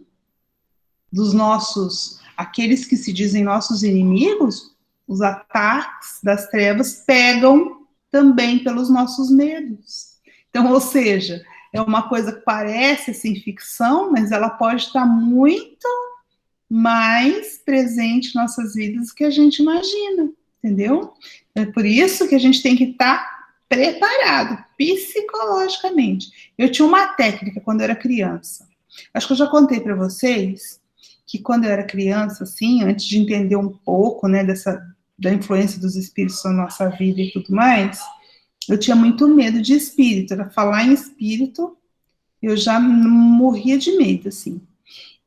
Speaker 1: dos nossos, aqueles que se dizem nossos inimigos, os ataques das trevas pegam também pelos nossos medos. Então, ou seja, é uma coisa que parece assim ficção, mas ela pode estar muito mais presente em nossas vidas do que a gente imagina, entendeu? É por isso que a gente tem que estar preparado psicologicamente. Eu tinha uma técnica quando eu era criança. Acho que eu já contei para vocês que quando eu era criança, assim, antes de entender um pouco, né, da influência dos espíritos na nossa vida e tudo mais, eu tinha muito medo de espírito. Era falar em espírito, eu já morria de medo, assim.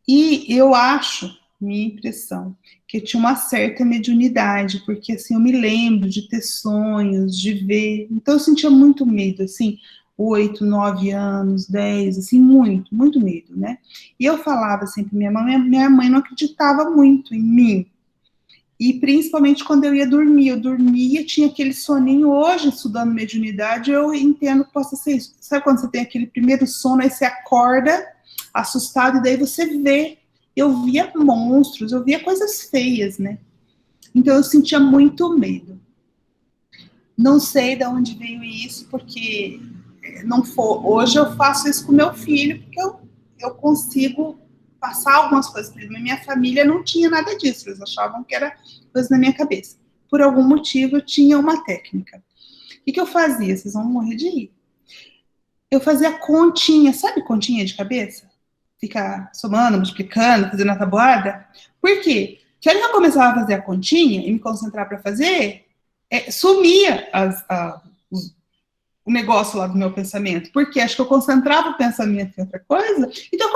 Speaker 1: E eu acho, minha impressão, que eu tinha uma certa mediunidade, porque assim, eu me lembro de ter sonhos, de ver, então eu sentia muito medo, assim, 8, 9 anos, 10, assim, muito, muito medo, né? E eu falava assim para minha mãe não acreditava muito em mim, e principalmente quando eu dormia, tinha aquele soninho. Hoje, estudando mediunidade, eu entendo que possa ser isso. Sabe quando você tem aquele primeiro sono, aí você acorda assustado, e daí você vê. Eu via monstros, eu via coisas feias, né? Então eu sentia muito medo. Não sei de onde veio isso, porque não for. Hoje eu faço isso com meu filho, porque eu consigo passar algumas coisas para ele. Mas minha família não tinha nada disso, eles achavam que era coisa na minha cabeça. Por algum motivo eu tinha uma técnica. O que eu fazia? Vocês vão morrer de rir. Eu fazia continha, sabe continha de cabeça? Ficar somando, multiplicando, fazendo a tabuada. Por quê? Porque a hora que eu começava a fazer a continha e me concentrar para fazer, sumia o negócio lá do meu pensamento. Porque acho que eu concentrava o pensamento em outra coisa, então eu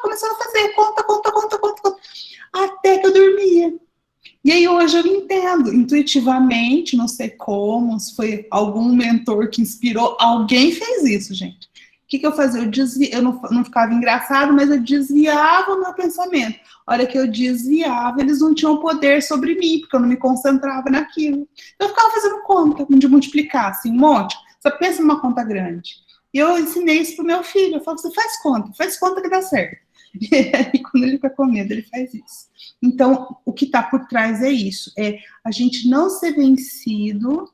Speaker 1: começava a fazer conta, até que eu dormia. E aí hoje eu entendo, intuitivamente, não sei como, se foi algum mentor que inspirou, alguém fez isso, gente. O que eu fazia? Eu não ficava engraçado, mas eu desviava o meu pensamento. A hora que eu desviava, eles não tinham poder sobre mim, porque eu não me concentrava naquilo. Então, eu ficava fazendo conta, de multiplicar, assim, um monte. Só pensa numa conta grande. E eu ensinei isso pro meu filho. Eu falo, você faz conta que dá certo. E aí, quando ele fica com medo, ele faz isso. Então, o que está por trás é isso. É a gente não ser vencido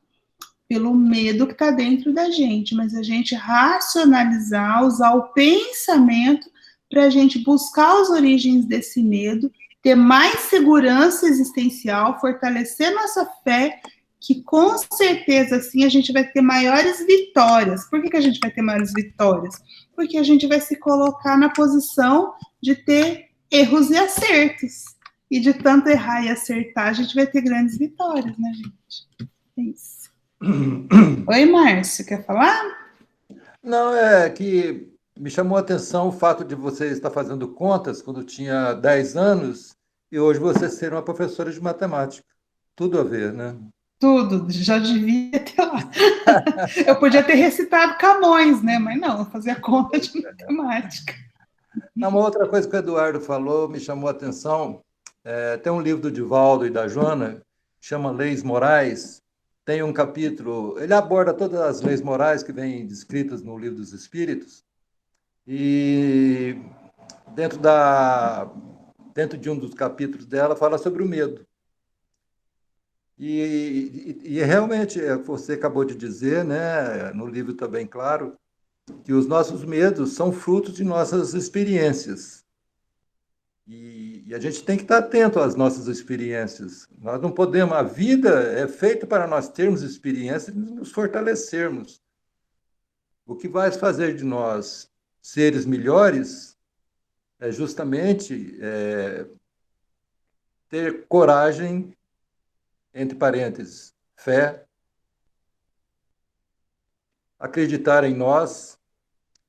Speaker 1: pelo medo que está dentro da gente, mas a gente racionalizar, usar o pensamento para a gente buscar as origens desse medo, ter mais segurança existencial, fortalecer nossa fé, que com certeza, assim, a gente vai ter maiores vitórias. Por que a gente vai ter maiores vitórias? Porque a gente vai se colocar na posição de ter erros e acertos. E de tanto errar e acertar, a gente vai ter grandes vitórias, né, gente? É isso. Oi, Márcio, quer falar?
Speaker 4: Não, é que me chamou a atenção o fato de você estar fazendo contas quando tinha 10 anos e hoje você ser uma professora de matemática. Tudo a ver, né?
Speaker 1: Tudo, já devia ter lá. Eu podia ter recitado Camões, né? Mas não, eu fazia conta de matemática.
Speaker 4: Uma outra coisa que o Eduardo falou me chamou a atenção. Tem um livro do Divaldo e da Joana, chama Leis Morais. Tem um capítulo, ele aborda todas as leis morais que vêm descritas no Livro dos Espíritos, e dentro de um dos capítulos dela fala sobre o medo. E realmente, você acabou de dizer, né, no livro está bem claro, que os nossos medos são frutos de nossas experiências. E E a gente tem que estar atento às nossas experiências. Nós não podemos, a vida é feita para nós termos experiências e nos fortalecermos. O que vai fazer de nós seres melhores é justamente ter coragem, entre parênteses, fé, acreditar em nós,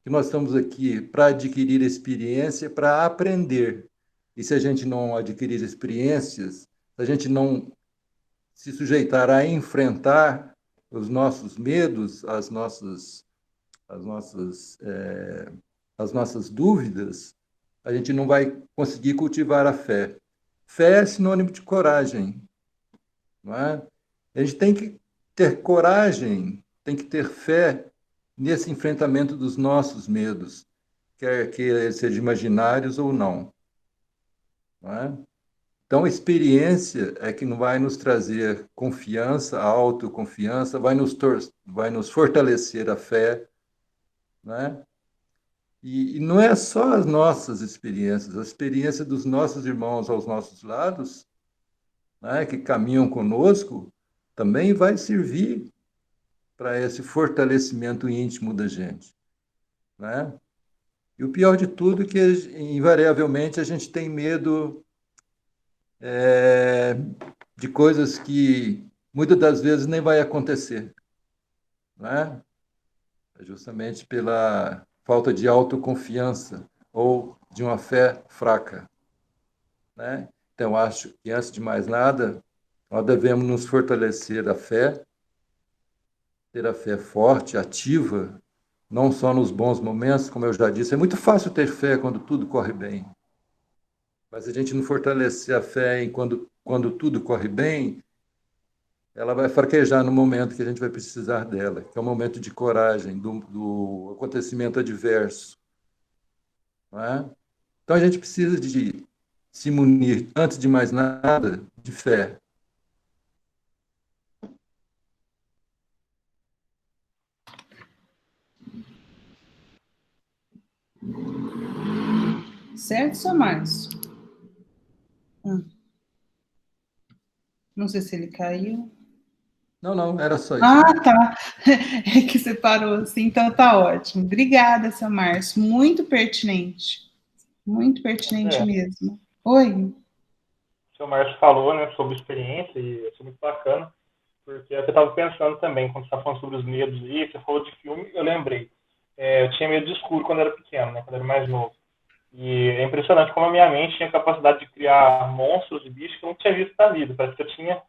Speaker 4: que nós estamos aqui para adquirir experiência, para aprender. E se a gente não adquirir experiências, se a gente não se sujeitar a enfrentar os nossos medos, as nossas dúvidas, a gente não vai conseguir cultivar a fé. Fé é sinônimo de coragem, não é? A gente tem que ter coragem, tem que ter fé nesse enfrentamento dos nossos medos, quer que eles sejam imaginários ou não, não é? Então, a experiência é que vai nos trazer confiança, autoconfiança, vai nos fortalecer a fé, né? E não é só as nossas experiências, a experiência dos nossos irmãos aos nossos lados, né, que caminham conosco, também vai servir para esse fortalecimento íntimo da gente, né? E o pior de tudo é que, invariavelmente, a gente tem medo de coisas que muitas das vezes nem vai acontecer, né? Justamente pela falta de autoconfiança ou de uma fé fraca, né? Então, acho que, antes de mais nada, nós devemos nos fortalecer a fé, ter a fé forte, ativa, não só nos bons momentos, como eu já disse. É muito fácil ter fé quando tudo corre bem, mas se a gente não fortalecer a fé quando tudo corre bem, ela vai fraquejar no momento que a gente vai precisar dela, que é o momento de coragem, do acontecimento adverso, não é? Então, a gente precisa de se munir, antes de mais nada, de fé.
Speaker 1: Certo, seu Márcio? Não sei se ele caiu.
Speaker 4: Não, era só isso.
Speaker 1: Ah, tá. É que você parou assim, então tá ótimo. Obrigada, seu Márcio. Muito pertinente. Muito pertinente mesmo. Oi.
Speaker 3: O seu Márcio falou, né, sobre experiência, e isso é muito bacana, porque eu estava pensando também, quando você estava falando sobre os medos aí, você falou de filme, eu lembrei. Eu tinha medo de escuro quando era pequeno, né, quando era mais novo. E é impressionante como a minha mente tinha a capacidade de criar monstros e bichos que eu não tinha visto na vida. Parece que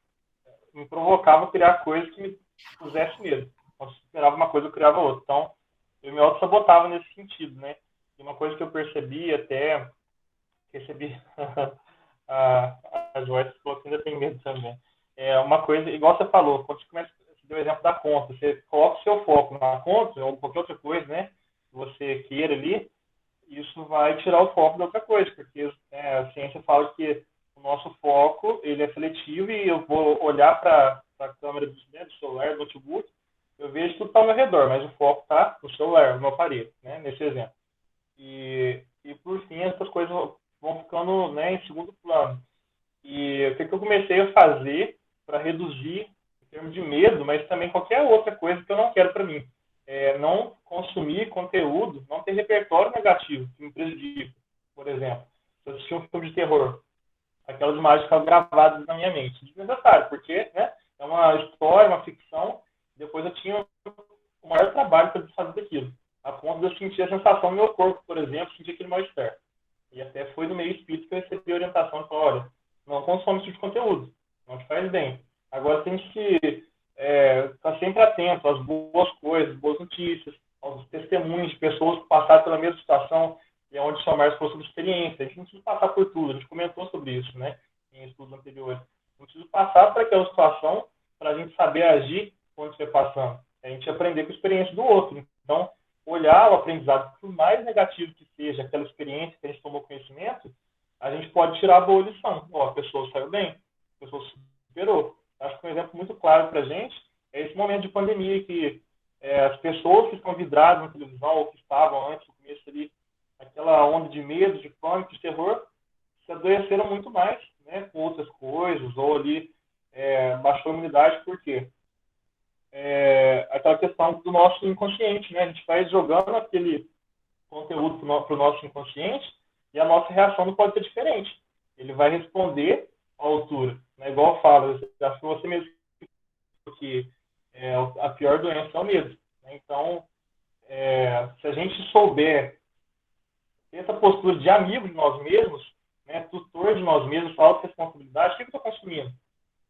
Speaker 3: me provocava a criar coisas que me pusessem medo. Quando eu esperava uma coisa, eu criava outra. Então, eu me auto-sabotava nesse sentido, né? E uma coisa que eu percebi, até recebi a Joyce falou que ainda tem medo também. É uma coisa, igual você falou, quando você começa, você deu o exemplo da conta, você coloca o seu foco na conta ou qualquer outra coisa, né? Que você queira ali, isso vai tirar o foco da outra coisa, porque a ciência fala que o nosso foco ele é seletivo e eu vou olhar para a câmera do celular, do notebook, eu vejo tudo está ao meu redor, mas o foco está no celular, no aparelho, né, nesse exemplo. E por fim, essas coisas vão ficando, né, em segundo plano. E o que eu comecei a fazer para reduzir em termos de medo, mas também qualquer outra coisa que eu não quero para mim. Não consumir conteúdo, não ter repertório negativo que me prejudica. Por exemplo, se eu assistir um filme de terror, aquelas imagens ficam gravadas na minha mente. Desnecessário, porque, né, é uma história, uma ficção. Depois eu tinha o maior trabalho para fazer daquilo, a ponto de eu sentir a sensação no meu corpo, por exemplo, sentir aquele mal-estar. E até foi do meio espírito que eu recebi a orientação e falou, olha, não consome esse tipo de conteúdo, não te faz bem. Agora tem que estar sempre atento às boas coisas, boas notícias, aos testemunhos de pessoas que passaram pela mesma situação, e é onde o São Márcio falou sobre experiência. A gente não precisa passar por tudo, a gente comentou sobre isso, né, em estudos anteriores. Não precisa passar por aquela situação para a gente saber agir quando estiver passando. A gente aprender com a experiência do outro. Então, olhar o aprendizado, por mais negativo que seja aquela experiência que a gente tomou conhecimento, a gente pode tirar a boa lição. A pessoa saiu bem, a pessoa superou. Acho que um exemplo muito claro para a gente é esse momento de pandemia que as pessoas que estão vidradas na televisão ou que estavam antes do começo ali, aquela onda de medo, de pânico, de terror, se adoeceram muito mais, né, com outras coisas, ou ali baixou a imunidade, por quê? Aquela questão do nosso inconsciente, né? A gente vai jogando aquele conteúdo para o nosso inconsciente e a nossa reação não pode ser diferente. Ele vai responder à altura, né? Igual eu falo, acho que você mesmo que a pior doença é o medo, né? Então, se a gente souber ter essa postura de amigo de nós mesmos, né, tutor de nós mesmos, autorresponsabilidade, o que eu estou consumindo?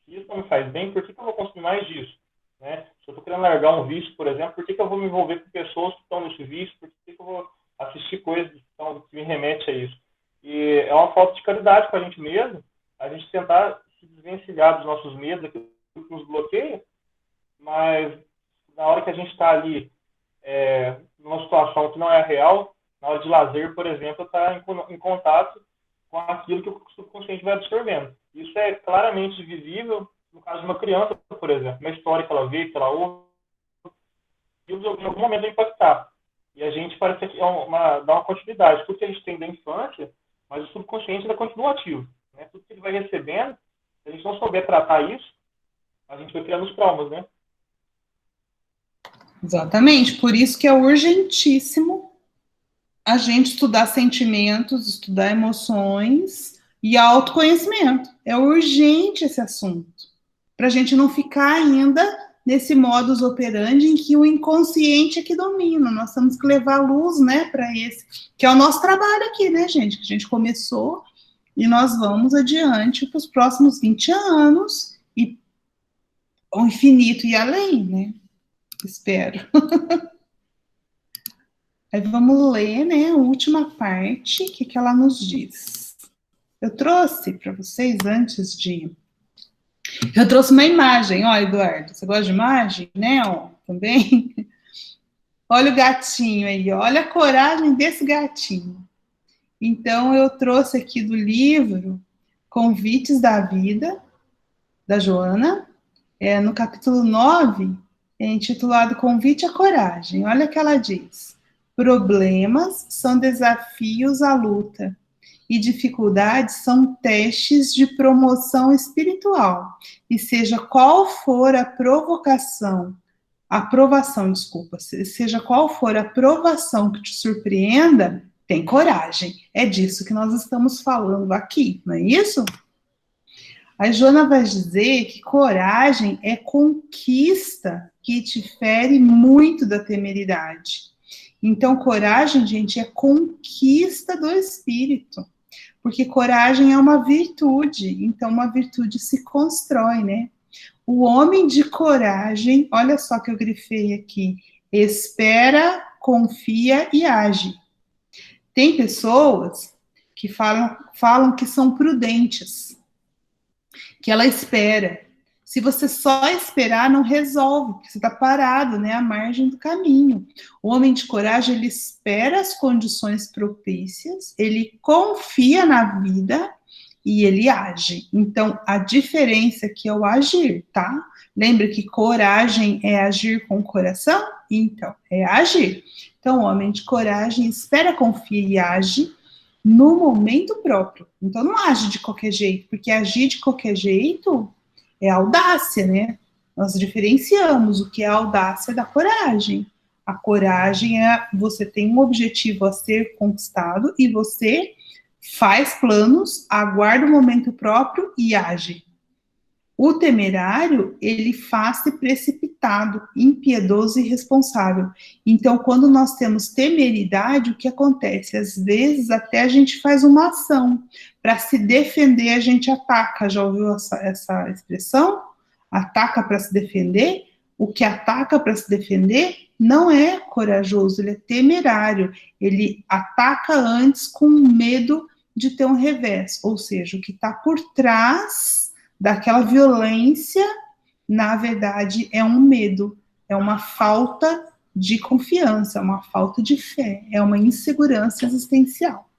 Speaker 3: Se isso não me faz bem, por que eu vou consumir mais disso? Né? Se eu estou querendo largar um vício, por exemplo, por que eu vou me envolver com pessoas que estão nesse vício? Por que eu vou assistir coisas que me remetem a isso? E é uma falta de caridade com a gente mesmo, a gente tentar se desvencilhar dos nossos medos, aquilo que nos bloqueia, mas na hora que a gente está ali numa situação que não é real, na hora de lazer, por exemplo, está em contato com aquilo que o subconsciente vai absorvendo. Isso é claramente visível no caso de uma criança, por exemplo, uma história que ela vê, que ela ouve, e em algum momento vai impactar. E a gente parece que dá uma continuidade. Tudo que a gente tem da infância, mas o subconsciente ainda continua ativo. Né? Tudo que ele vai recebendo, se a gente não souber tratar isso, a gente vai criando os traumas, né?
Speaker 1: Exatamente, por isso que é urgentíssimo a gente estudar sentimentos, estudar emoções e autoconhecimento. É urgente esse assunto, para a gente não ficar ainda nesse modus operandi em que o inconsciente é que domina. Nós temos que levar luz, né, para esse, que é o nosso trabalho aqui, né, gente, que a gente começou e nós vamos adiante para os próximos 20 anos e ao infinito e além, né? Espero. Aí vamos ler, né, a última parte, o que ela nos diz. Eu trouxe para vocês antes de... Eu trouxe uma imagem, ó, Eduardo, você gosta de imagem, né, ó, também? Olha o gatinho aí, olha a coragem desse gatinho. Então, eu trouxe aqui do livro Convites da Vida, da Joana, no capítulo 9, é intitulado Convite à Coragem. Olha o que ela diz. Problemas são desafios à luta e dificuldades são testes de promoção espiritual. E seja qual for a seja qual for a provação que te surpreenda, tem coragem. É disso que nós estamos falando aqui, não é isso? A Joana vai dizer que coragem é conquista que te fere muito da temeridade. Então, coragem, gente, é conquista do espírito. Porque coragem é uma virtude. Então, uma virtude se constrói, né? O homem de coragem, olha só que eu grifei aqui, espera, confia e age. Tem pessoas que falam que são prudentes, que ela espera. Se você só esperar, não resolve, porque você está parado, né, à margem do caminho. O homem de coragem, ele espera as condições propícias, ele confia na vida e ele age. Então, a diferença aqui é o agir, tá? Lembra que coragem é agir com o coração? Então, é agir. Então, o homem de coragem espera, confia e age no momento próprio. Então, não age de qualquer jeito, porque agir de qualquer jeito é audácia, né? Nós diferenciamos o que é a audácia da coragem. A coragem é você tem um objetivo a ser conquistado e você faz planos, aguarda o momento próprio e age. O temerário, ele faz-se precipitado, impiedoso e irresponsável. Então, quando nós temos temeridade, o que acontece? Às vezes, até a gente faz uma ação. Para se defender, a gente ataca. Já ouviu essa expressão? Ataca para se defender? O que ataca para se defender não é corajoso, ele é temerário. Ele ataca antes com medo de ter um revés. Ou seja, o que está por trás daquela violência, na verdade, é um medo, é uma falta de confiança, é uma falta de fé, é uma insegurança existencial.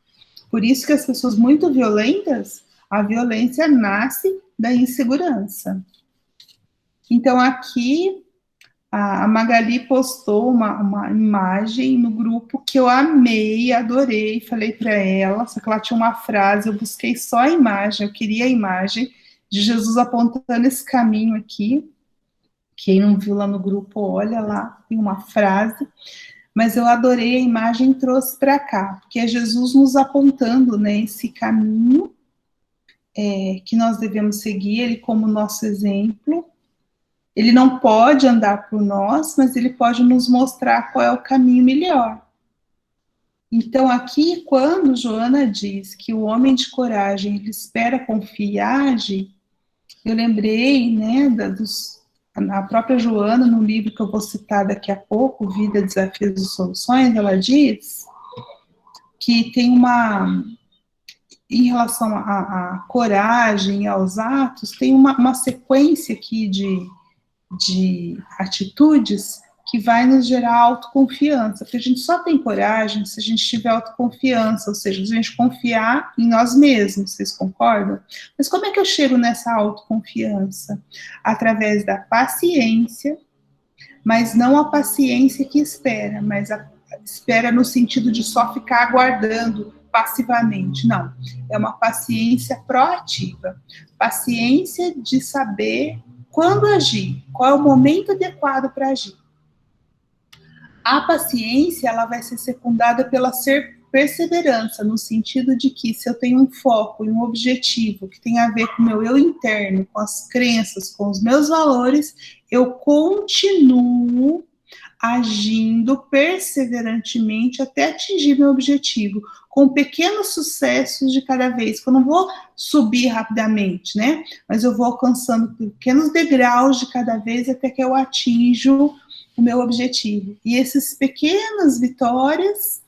Speaker 1: Por isso que as pessoas muito violentas, a violência nasce da insegurança. Então, aqui, A Magali postou uma imagem no grupo que eu amei, adorei, falei para ela, só que ela tinha uma frase, eu busquei só a imagem, eu queria a imagem de Jesus apontando esse caminho aqui. Quem não viu lá no grupo, olha lá, tem uma frase, mas eu adorei a imagem e trouxe para cá, porque é Jesus nos apontando, né, esse caminho que nós devemos seguir, ele como nosso exemplo. Ele não pode andar por nós, mas ele pode nos mostrar qual é o caminho melhor. Então, aqui, quando Joana diz que o homem de coragem ele espera confiar, eu lembrei, né, a própria Joana, no livro que eu vou citar daqui a pouco, Vida, Desafios e Soluções, ela diz que tem em relação à coragem, aos atos, tem uma sequência aqui de atitudes que vai nos gerar autoconfiança, porque a gente só tem coragem se a gente tiver autoconfiança, ou seja, se a gente confiar em nós mesmos, vocês concordam? Mas como é que eu chego nessa autoconfiança? Através da paciência, mas não a paciência que espera, mas a espera no sentido de só ficar aguardando passivamente, não. É uma paciência proativa, paciência de saber quando agir, qual é o momento adequado para agir. A paciência, ela vai ser secundada pela perseverança, no sentido de que se eu tenho um foco e um objetivo que tem a ver com o meu eu interno, com as crenças, com os meus valores, eu continuo agindo perseverantemente até atingir meu objetivo, com pequenos sucessos de cada vez, que eu não vou subir rapidamente, né? Mas eu vou alcançando pequenos degraus de cada vez até que eu atinjo o meu objetivo. E essas pequenas vitórias,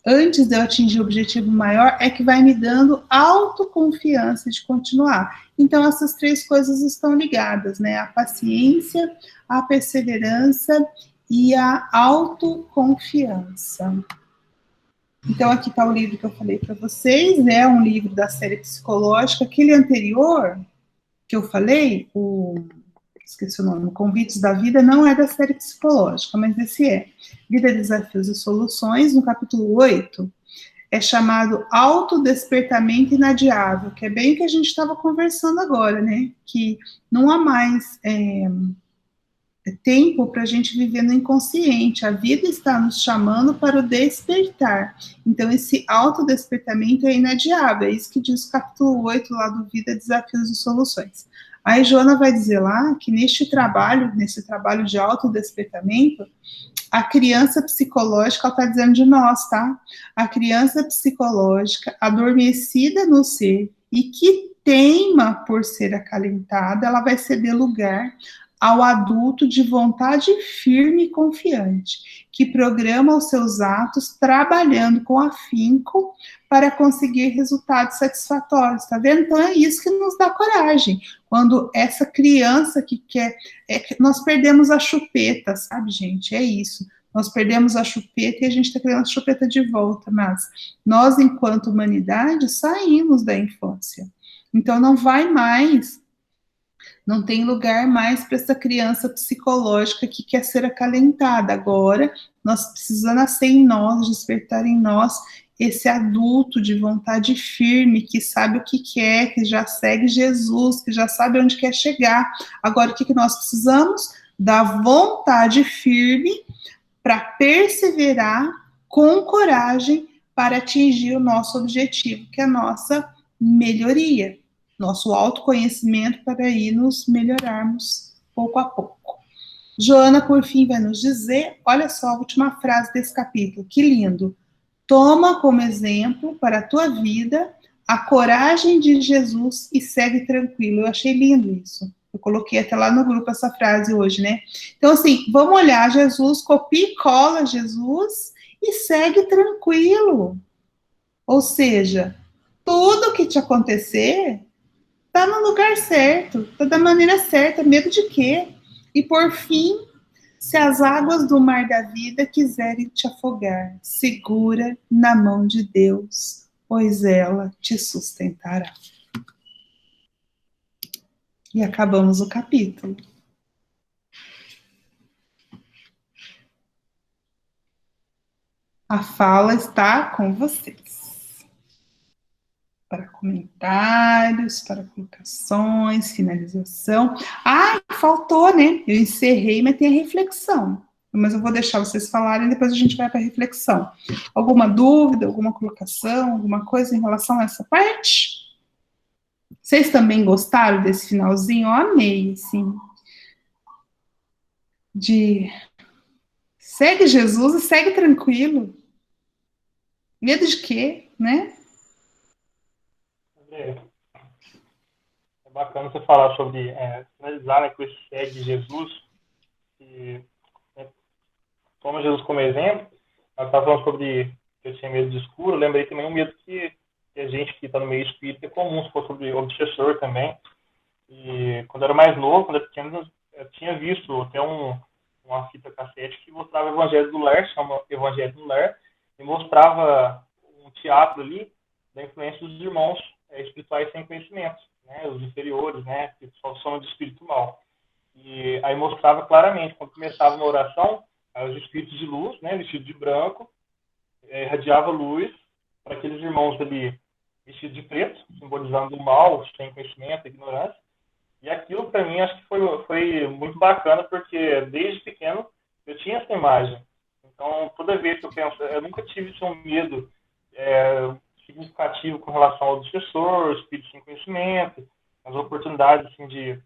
Speaker 1: antes de eu atingir o objetivo maior, é que vai me dando autoconfiança de continuar. Então, essas três coisas estão ligadas, né? A paciência, a perseverança e a autoconfiança. Então, aqui está o livro que eu falei para vocês, né? Um livro da série psicológica. Aquele anterior que eu falei, esqueci o nome, Convites da Vida, não é da série psicológica, mas esse é. Vida, Desafios e Soluções, no capítulo 8, é chamado Autodespertamento Inadiável, que é bem o que a gente estava conversando agora, né? Que não há mais tempo para a gente viver no inconsciente. A vida está nos chamando para o despertar. Então, esse autodespertamento é inadiável. É isso que diz o capítulo 8 lá do Vida, Desafios e Soluções. Aí Joana vai dizer lá que nesse trabalho de autodespertamento, a criança psicológica, ela está dizendo de nós, tá? A criança psicológica adormecida no ser e que teima por ser acalentada, ela vai ceder lugar ao adulto de vontade firme e confiante, que programa os seus atos trabalhando com afinco para conseguir resultados satisfatórios, tá vendo? Então é isso que nos dá coragem, quando essa criança que quer, nós perdemos a chupeta, sabe, gente? É isso. Nós perdemos a chupeta e a gente está querendo a chupeta de volta, mas nós, enquanto humanidade, saímos da infância. Então não vai mais, não tem lugar mais para essa criança psicológica que quer ser acalentada. Agora, nós precisamos nascer em nós, despertar em nós esse adulto de vontade firme, que sabe o que quer, que já segue Jesus, que já sabe onde quer chegar. Agora, o que nós precisamos? Da vontade firme para perseverar com coragem para atingir o nosso objetivo, que é a nossa melhoria. Nosso autoconhecimento para ir nos melhorarmos pouco a pouco. Joana, por fim, vai nos dizer, olha só a última frase desse capítulo, que lindo. Toma como exemplo para a tua vida a coragem de Jesus e segue tranquilo. Eu achei lindo isso. Eu coloquei até lá no grupo essa frase hoje, né? Então, assim, vamos olhar Jesus, copia e cola Jesus e segue tranquilo. Ou seja, tudo que te acontecer está no lugar certo, está da maneira certa, medo de quê? E por fim, se as águas do mar da vida quiserem te afogar, segura na mão de Deus, pois ela te sustentará. E acabamos o capítulo. A fala está com vocês. Para comentários, para colocações, finalização. Ah, faltou, né? Eu encerrei, mas tem a reflexão. Mas eu vou deixar vocês falarem, depois a gente vai para a reflexão. Alguma dúvida, alguma colocação, alguma coisa em relação a essa parte? Vocês também gostaram desse finalzinho? Eu amei, assim. De segue Jesus e segue tranquilo. Medo de quê, né?
Speaker 3: É bacana você falar sobre finalizar, né, com esse segue Jesus. E, né, toma Jesus como exemplo. Eu estava falando sobre que eu tinha medo de escuro. Eu lembrei também um medo que a gente que está no meio espírita é comum, se for sobre obsessor também. E quando eu era mais novo, quando eu tinha visto até uma fita cassete que mostrava o Evangelho do Lar, chama Evangelho do Lar, e mostrava um teatro ali da influência dos irmãos espirituais sem conhecimento, né, os inferiores, né, que só são de espírito mal. E aí mostrava claramente, quando começava uma oração, os espíritos de luz, né, vestidos de branco, irradiava luz para aqueles irmãos ali vestidos de preto, simbolizando o mal, sem conhecimento, ignorância. E aquilo, para mim, acho que foi muito bacana, porque desde pequeno eu tinha essa imagem. Então, toda vez que eu penso, eu nunca tive um medo significativo com relação ao obsessor, espírito sem conhecimento, as oportunidades assim, de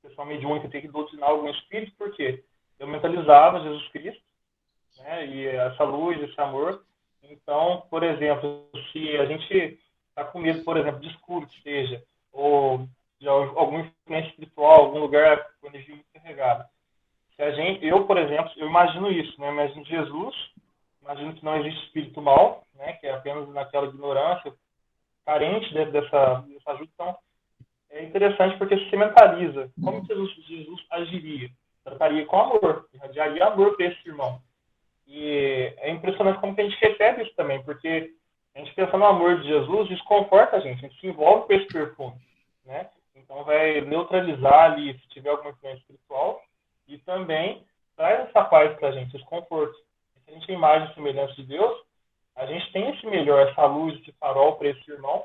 Speaker 3: pessoa mediúnica ter que doutrinar algum espírito, porque eu mentalizava Jesus Cristo, né, e essa luz, esse amor. Então, por exemplo, se a gente está com medo, por exemplo, de escuro que seja, ou de algum influência espiritual, algum lugar com energia muito carregada. Eu, por exemplo, eu imagino isso, né? Eu imagino Jesus, imagino que não existe espírito mal, né? Que é apenas naquela ignorância, carente dessa ajuda. Então, é interessante porque se mentaliza como Jesus agiria. Trataria com amor, irradiaria amor para esse irmão. E é impressionante como que a gente recebe isso também, porque a gente pensa no amor de Jesus, desconforta a gente se envolve com esse perfume, né? Então vai neutralizar ali se tiver alguma influência espiritual e também traz essa paz para a gente, esse conforto. Se a gente tem imagem e semelhança de Deus, a gente tem esse melhor, essa luz, esse farol para esse irmão,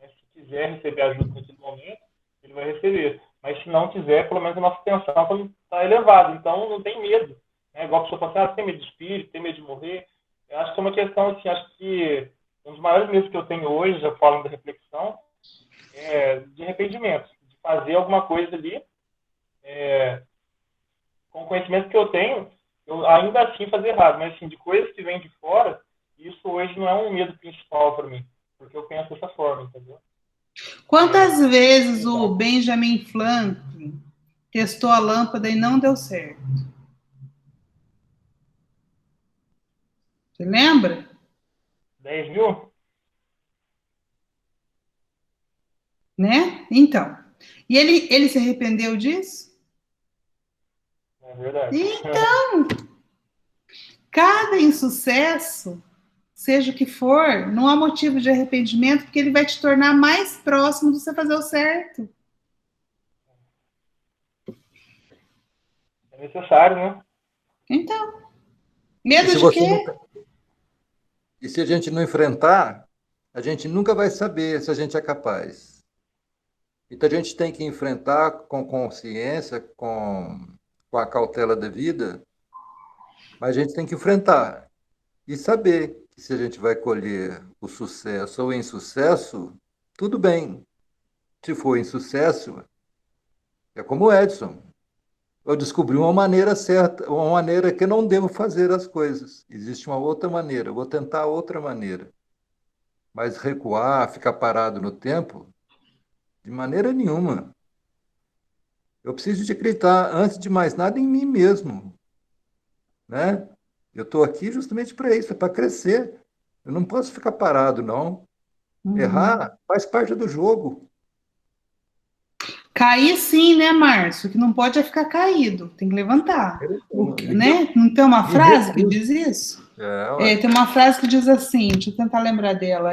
Speaker 3: né? Se quiser receber ajuda naquele momento, ele vai receber. Mas se não quiser, pelo menos a nossa atenção está elevada. Então não tem medo. Né? Igual a pessoa fala assim, tem medo de espírito, tem medo de morrer. Eu acho que é uma questão, assim, acho que um dos maiores medos que eu tenho hoje, já falando da reflexão, de arrependimento, de fazer alguma coisa ali, com o conhecimento que eu tenho, eu ainda assim fazer errado, mas assim, de coisas que vêm de fora, isso hoje não é um medo principal para mim, porque eu penso dessa forma, entendeu?
Speaker 1: Quantas vezes o Benjamin Franklin testou a lâmpada e não deu certo? Você lembra?
Speaker 3: 10 mil?
Speaker 1: Né? Então. E ele se arrependeu disso?
Speaker 3: É verdade.
Speaker 1: Então, cada insucesso, seja o que for, não há motivo de arrependimento, porque ele vai te tornar mais próximo de você fazer o certo.
Speaker 3: É necessário, né?
Speaker 1: Então, medo de quê?
Speaker 4: E se a gente não enfrentar, a gente nunca vai saber se a gente é capaz. Então a gente tem que enfrentar com consciência, com a cautela devida, mas a gente tem que enfrentar e saber que se a gente vai colher o sucesso ou o insucesso, tudo bem. Se for insucesso, é como o Edson. Eu descobri uma maneira certa, uma maneira que não devo fazer as coisas. Existe uma outra maneira, eu vou tentar outra maneira. Mas recuar, ficar parado no tempo, de maneira nenhuma. Eu preciso de acreditar, antes de mais nada, em mim mesmo. Né? Eu estou aqui justamente para isso, para crescer. Eu não posso ficar parado, não. Errar faz parte do jogo.
Speaker 1: Cair sim, né, Márcio? O que não pode é ficar caído, tem que levantar. Né? Não tem uma frase que diz isso? Tem uma frase que diz assim, deixa eu tentar lembrar dela,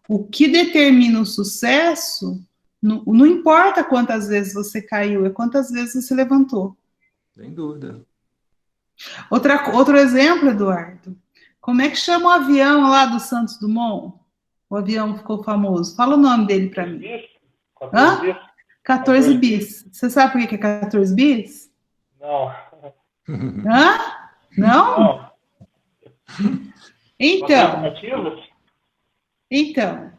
Speaker 1: o que determina o sucesso, não importa quantas vezes você caiu, é quantas vezes você levantou.
Speaker 4: Sem dúvida.
Speaker 1: Outro exemplo, Eduardo, Como é que chama o avião lá do Santos Dumont? O avião que ficou famoso. Fala o nome dele para mim.
Speaker 3: 14 bis?
Speaker 1: 14 bis. Você sabe por que é 14 bis?
Speaker 3: Não.
Speaker 1: Hã? Não? Então,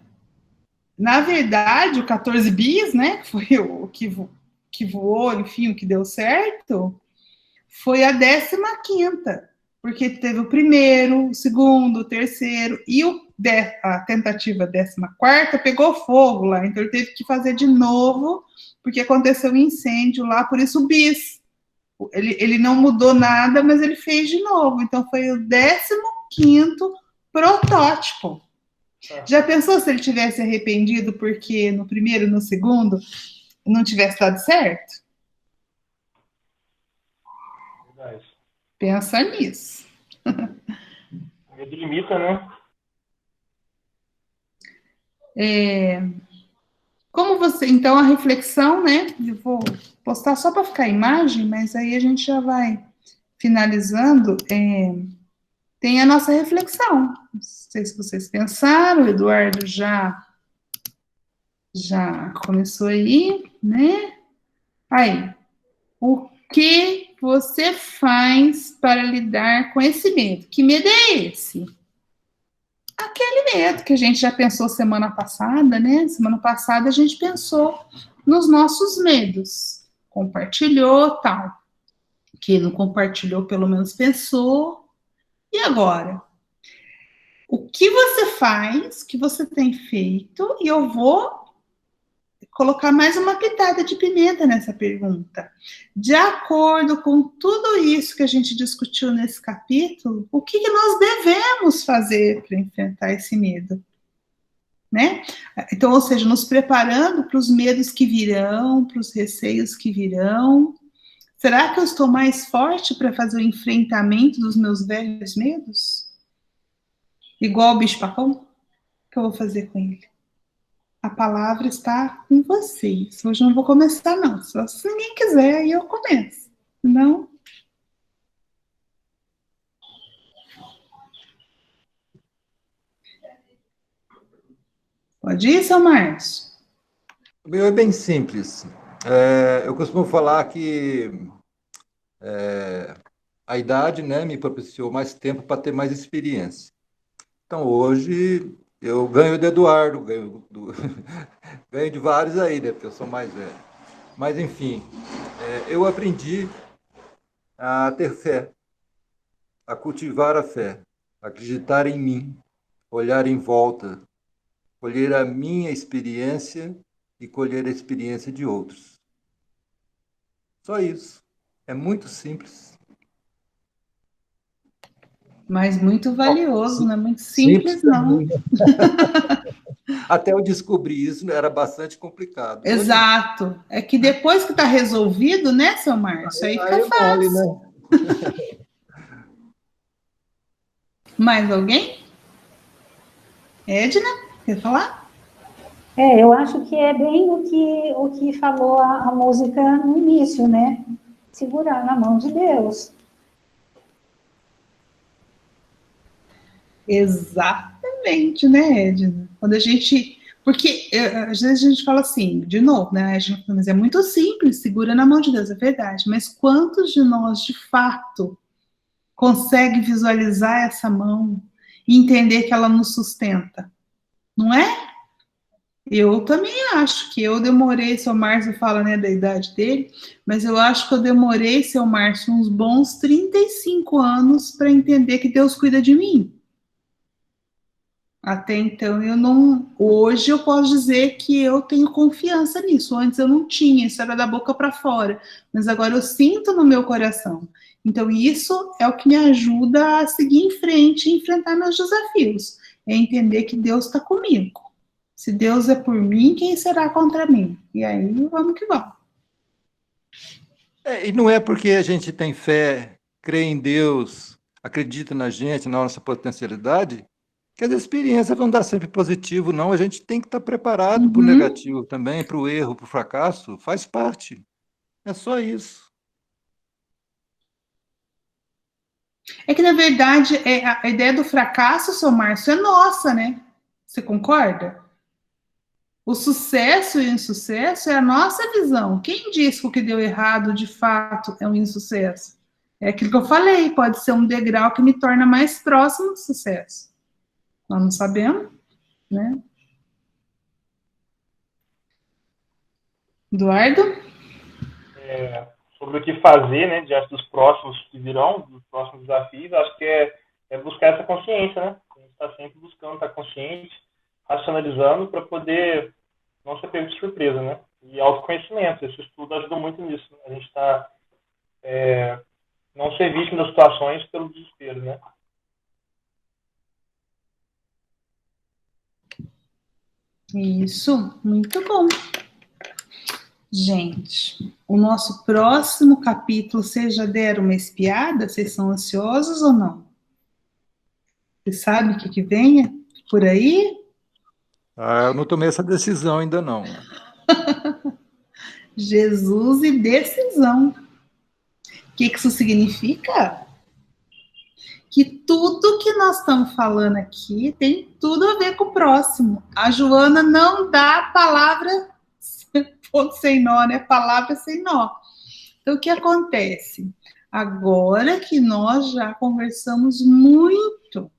Speaker 1: na verdade, o 14 bis, né, que foi o que voou, enfim, o que deu certo, foi a 15ª, porque teve o primeiro, o segundo, o terceiro, e a tentativa 14ª pegou fogo lá, então ele teve que fazer de novo, porque aconteceu um incêndio lá, por isso o bis. Ele não mudou nada, mas ele fez de novo, então foi o 15º protótipo. Já pensou se ele tivesse arrependido porque no primeiro e no segundo não tivesse dado certo?
Speaker 3: Verdade.
Speaker 1: Pensa nisso.
Speaker 3: Medo limita, né?
Speaker 1: Como você... Então, a reflexão, né? Eu vou postar só para ficar a imagem, mas aí a gente já vai finalizando. Tem a nossa reflexão. Não sei se vocês pensaram, o Eduardo já começou aí, né? Aí, o que você faz para lidar com esse medo? Que medo é esse? Aquele medo que a gente já pensou semana passada, né? Semana passada a gente pensou nos nossos medos. Compartilhou, tal. Quem não compartilhou, pelo menos pensou. E agora? O que você faz, o que você tem feito? E eu vou colocar mais uma pitada de pimenta nessa pergunta. De acordo com tudo isso que a gente discutiu nesse capítulo, o que nós devemos fazer para enfrentar esse medo? Né? Então, ou seja, nos preparando para os medos que virão, para os receios que virão. Será que eu estou mais forte para fazer o enfrentamento dos meus velhos medos? Igual o bicho-papão? O que eu vou fazer com ele? A palavra está com vocês. Hoje eu não vou começar, não. Só se ninguém quiser, aí eu começo. Não? Pode ir, seu Márcio?
Speaker 4: O meu é bem simples. Eu costumo falar que a idade, né, me propiciou mais tempo para ter mais experiência. Então, hoje, eu ganho do Eduardo, ganho de vários aí, né, porque eu sou mais velho. Mas, enfim, eu aprendi a ter fé, a cultivar a fé, a acreditar em mim, olhar em volta, colher a minha experiência e colher a experiência de outros. Só isso. É muito simples.
Speaker 1: Mas muito valioso, não é muito simples, não.
Speaker 4: Até eu descobrir isso era bastante complicado.
Speaker 1: Exato. É que depois que está resolvido, né, seu Márcio? Aí fica fácil. Né? Mais alguém? Edna, quer falar?
Speaker 5: Eu acho que é bem o que falou a música no início, né? Segurar na mão de Deus.
Speaker 1: Exatamente, né, Edna? Quando a gente... Porque às vezes a gente fala assim, de novo, né? A gente fala, mas é muito simples, segura na mão de Deus, é verdade. Mas quantos de nós, de fato, consegue visualizar essa mão e entender que ela nos sustenta? Não é? Eu também acho que eu demorei, seu Márcio fala, né, da idade dele, mas eu acho que eu demorei, seu Márcio, uns bons 35 anos para entender que Deus cuida de mim. Até então eu não... Hoje eu posso dizer que eu tenho confiança nisso. Antes eu não tinha, isso era da boca para fora. Mas agora eu sinto no meu coração. Então isso é o que me ajuda a seguir em frente e enfrentar meus desafios. É entender que Deus está comigo. Se Deus é por mim, quem será contra mim? E aí vamos que vamos.
Speaker 4: E não é porque a gente tem fé, crê em Deus, acredita na gente, na nossa potencialidade, que as experiências vão dar sempre positivo, não. A gente tem que estar preparado para o negativo também, para o erro, para o fracasso. Faz parte. É só isso.
Speaker 1: É que, na verdade, a ideia do fracasso, seu Márcio, é nossa, né? Você concorda? O sucesso e o insucesso é a nossa visão. Quem diz que o que deu errado, de fato, é um insucesso? É aquilo que eu falei, pode ser um degrau que me torna mais próximo do sucesso. Nós não sabemos, né? Eduardo?
Speaker 3: Sobre o que fazer, né, diante dos próximos que virão, dos próximos desafios, acho que é buscar essa consciência, né? A gente está sempre buscando estar consciente, racionalizando para poder não ser pego de surpresa, né? E autoconhecimento, esse estudo ajudou muito nisso. Né? A gente está não ser vítima das situações pelo desespero, né?
Speaker 1: Isso, muito bom. Gente, o nosso próximo capítulo, vocês já deram uma espiada? Vocês são ansiosos ou não? Você sabe o que venha por aí?
Speaker 4: Eu não tomei essa decisão ainda não.
Speaker 1: Jesus e decisão. O que isso significa? Que tudo que nós estamos falando aqui tem tudo a ver com o próximo. A Joana não dá palavra ponto sem nó, né? Palavra sem nó. Então, o que acontece? Agora que nós já conversamos muito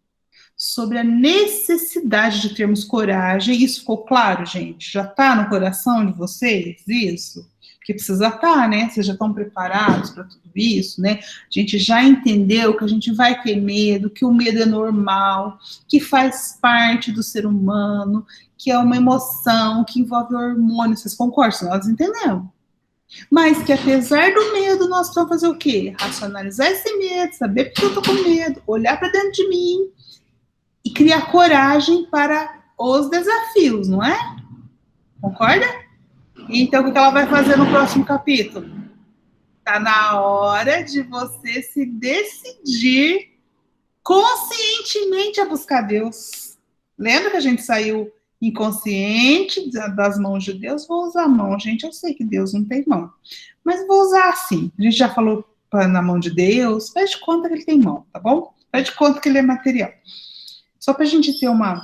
Speaker 1: sobre a necessidade de termos coragem, isso ficou claro, gente? Já está no coração de vocês isso? Que precisa estar, né? Vocês já estão preparados para tudo isso, né? A gente já entendeu que a gente vai ter medo, que o medo é normal, que faz parte do ser humano, que é uma emoção, que envolve hormônios. Vocês concordam? Nós entendemos. Mas que apesar do medo, nós vamos fazer o quê? Racionalizar esse medo, saber porque eu tô com medo, olhar para dentro de mim e criar coragem para os desafios, não é? Concorda? Então, o que ela vai fazer no próximo capítulo? Tá na hora de você se decidir conscientemente a buscar Deus. Lembra que a gente saiu inconsciente das mãos de Deus? Vou usar a mão, gente. Eu sei que Deus não tem mão, mas vou usar assim. A gente já falou na mão de Deus. Faz de conta que ele tem mão, tá bom? Faz de conta que ele é material. Só para a gente ter uma...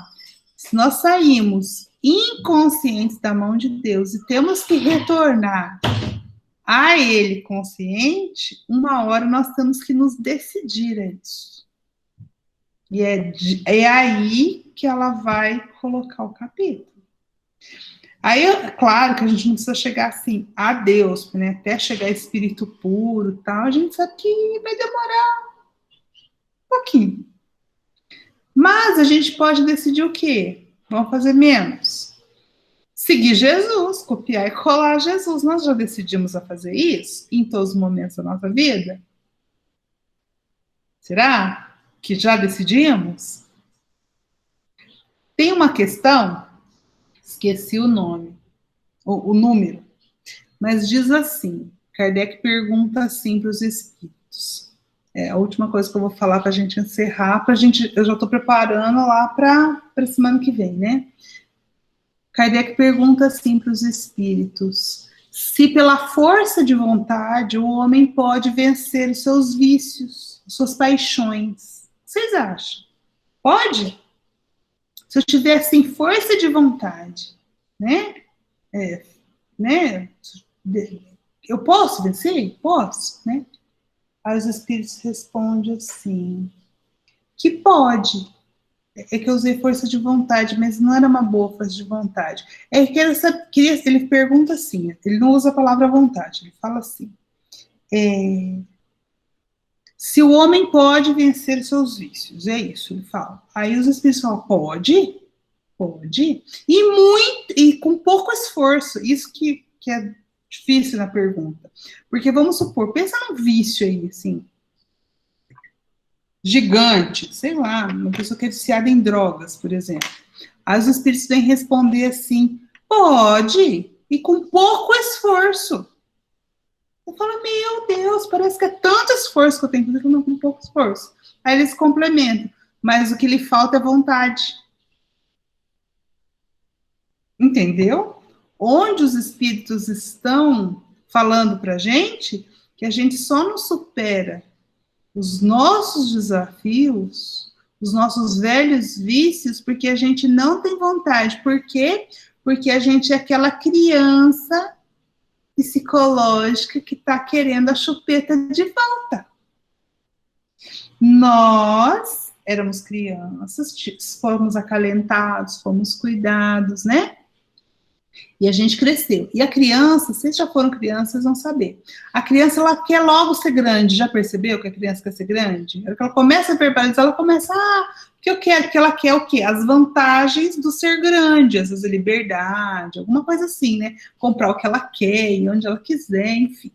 Speaker 1: Se nós saímos inconscientes da mão de Deus e temos que retornar a Ele consciente, uma hora nós temos que nos decidir a isso. E é aí que ela vai colocar o capítulo. Aí, claro que a gente não precisa chegar assim a Deus, né? Até chegar a espírito puro e tal, a gente sabe que vai demorar um pouquinho. Mas a gente pode decidir o quê? Vamos fazer menos. Seguir Jesus, copiar e colar Jesus. Nós já decidimos a fazer isso em todos os momentos da nossa vida? Será que já decidimos? Tem uma questão, esqueci o nome, o número, mas diz assim, Kardec pergunta assim para os espíritos. É a última coisa que eu vou falar para a gente encerrar, eu já estou preparando lá para semana que vem, né? Kardec pergunta assim para os espíritos, se pela força de vontade o homem pode vencer os seus vícios, suas paixões. Vocês acham? Pode? Se eu tiver, assim, força de vontade, né? Eu posso vencer? Posso, né? Aí os espíritos respondem assim, que pode. É que eu usei força de vontade, mas não era uma boa força de vontade. Ele pergunta assim, ele não usa a palavra vontade, ele fala assim, se o homem pode vencer os seus vícios, é isso, ele fala. Aí os espíritos falam, pode, e com pouco esforço, isso que é difícil na pergunta, porque vamos supor, pensa num vício aí, assim, gigante, sei lá, uma pessoa que é viciada em drogas, por exemplo. Aí os espíritos vêm responder assim, pode, e com pouco esforço. Eu falo, meu Deus, parece que é tanto esforço que eu tenho que fazer, não, com pouco esforço. Aí eles complementam, mas o que lhe falta é vontade. Entendeu? Onde os espíritos estão falando pra gente que a gente só não supera os nossos desafios, os nossos velhos vícios, porque a gente não tem vontade. Por quê? Porque a gente é aquela criança psicológica que está querendo a chupeta de volta. Nós éramos crianças, fomos acalentados, fomos cuidados, né? E a gente cresceu. E a criança, vocês já foram crianças, vocês vão saber. A criança, ela quer logo ser grande. Já percebeu que a criança quer ser grande? Ela começa a verbalizar, ela começa, o que eu quero? Que ela quer o quê? As vantagens do ser grande, às vezes a liberdade, alguma coisa assim, né? Comprar o que ela quer, ir onde ela quiser, enfim.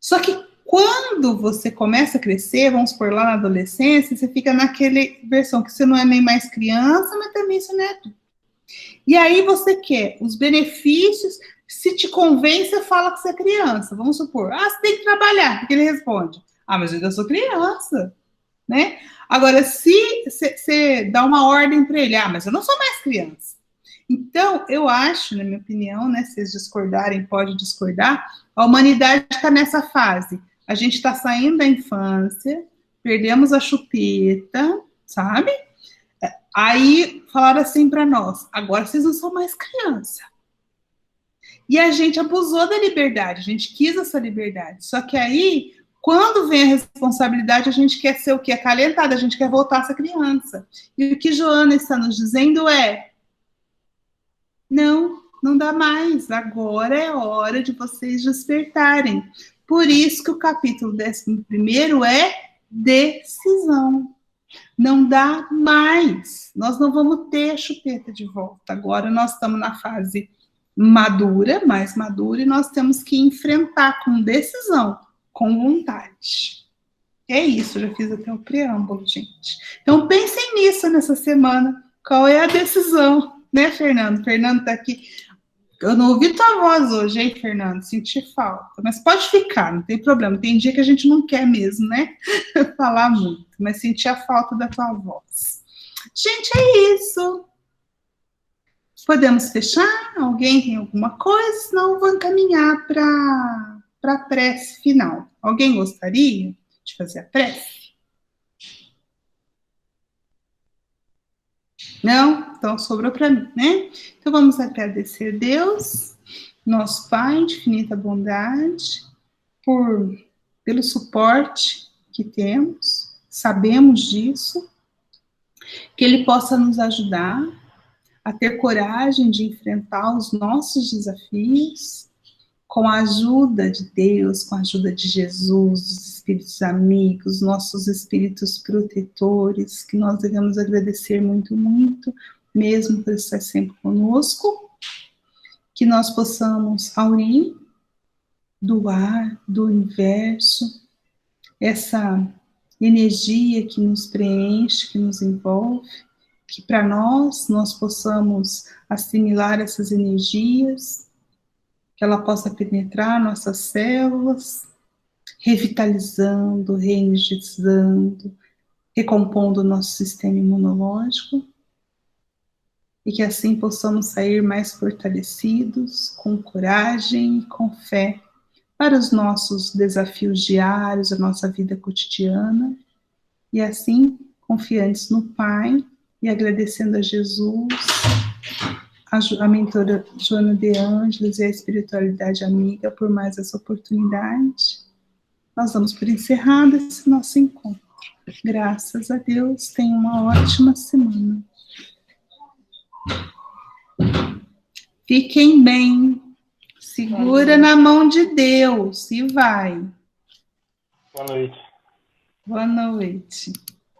Speaker 1: Só que quando você começa a crescer, vamos por lá na adolescência, você fica naquela versão que você não é nem mais criança, mas também você não é adulto. E aí você quer os benefícios, se te convém, você fala que você é criança. Vamos supor, você tem que trabalhar. O que ele responde? Mas eu ainda sou criança, né? Agora, se você dá uma ordem para ele, mas eu não sou mais criança. Então, eu acho, na minha opinião, né, se vocês discordarem, pode discordar, a humanidade está nessa fase. A gente está saindo da infância, perdemos a chupeta, sabe? Aí falaram assim para nós, agora vocês não são mais criança. E a gente abusou da liberdade, a gente quis essa liberdade. Só que aí, quando vem a responsabilidade, a gente quer ser o quê? Acalentada, a gente quer voltar a ser criança. E o que Joana está nos dizendo é, não dá mais, agora é hora de vocês despertarem. Por isso que o capítulo 11º é decisão. Não dá mais. Nós não vamos ter a chupeta de volta. Agora nós estamos na fase madura, mais madura, e nós temos que enfrentar com decisão, com vontade. É isso, já fiz até o preâmbulo, gente. Então pensem nisso nessa semana. Qual é a decisão, né, Fernando? Fernando está aqui. Eu não ouvi tua voz hoje, hein, Fernando? Senti falta. Mas pode ficar, não tem problema. Tem dia que a gente não quer mesmo, né? Falar muito. Mas senti a falta da tua voz. Gente, é isso. Podemos fechar? Alguém tem alguma coisa? Senão eu vou encaminhar para a prece final. Alguém gostaria de fazer a prece? Não? Então sobrou para mim, né? Então vamos agradecer a Deus, nosso Pai de infinita bondade, pelo suporte que temos, sabemos disso, que Ele possa nos ajudar a ter coragem de enfrentar os nossos desafios, com a ajuda de Deus, com a ajuda de Jesus, dos espíritos amigos, nossos espíritos protetores, que nós devemos agradecer muito, muito, mesmo por estar sempre conosco, que nós possamos aurir, doar do universo, essa energia que nos preenche, que nos envolve, que para nós possamos assimilar essas energias, que ela possa penetrar nossas células, revitalizando, reenergizando, recompondo o nosso sistema imunológico, e que assim possamos sair mais fortalecidos, com coragem e com fé, para os nossos desafios diários, a nossa vida cotidiana, e assim, confiantes no Pai, e agradecendo a Jesus, a mentora Joana de Ângeles e a espiritualidade amiga por mais essa oportunidade. Nós damos por encerrado esse nosso encontro. Graças a Deus, tenham uma ótima semana. Fiquem bem. Segura na mão de Deus e vai.
Speaker 3: Boa noite.
Speaker 1: Boa noite.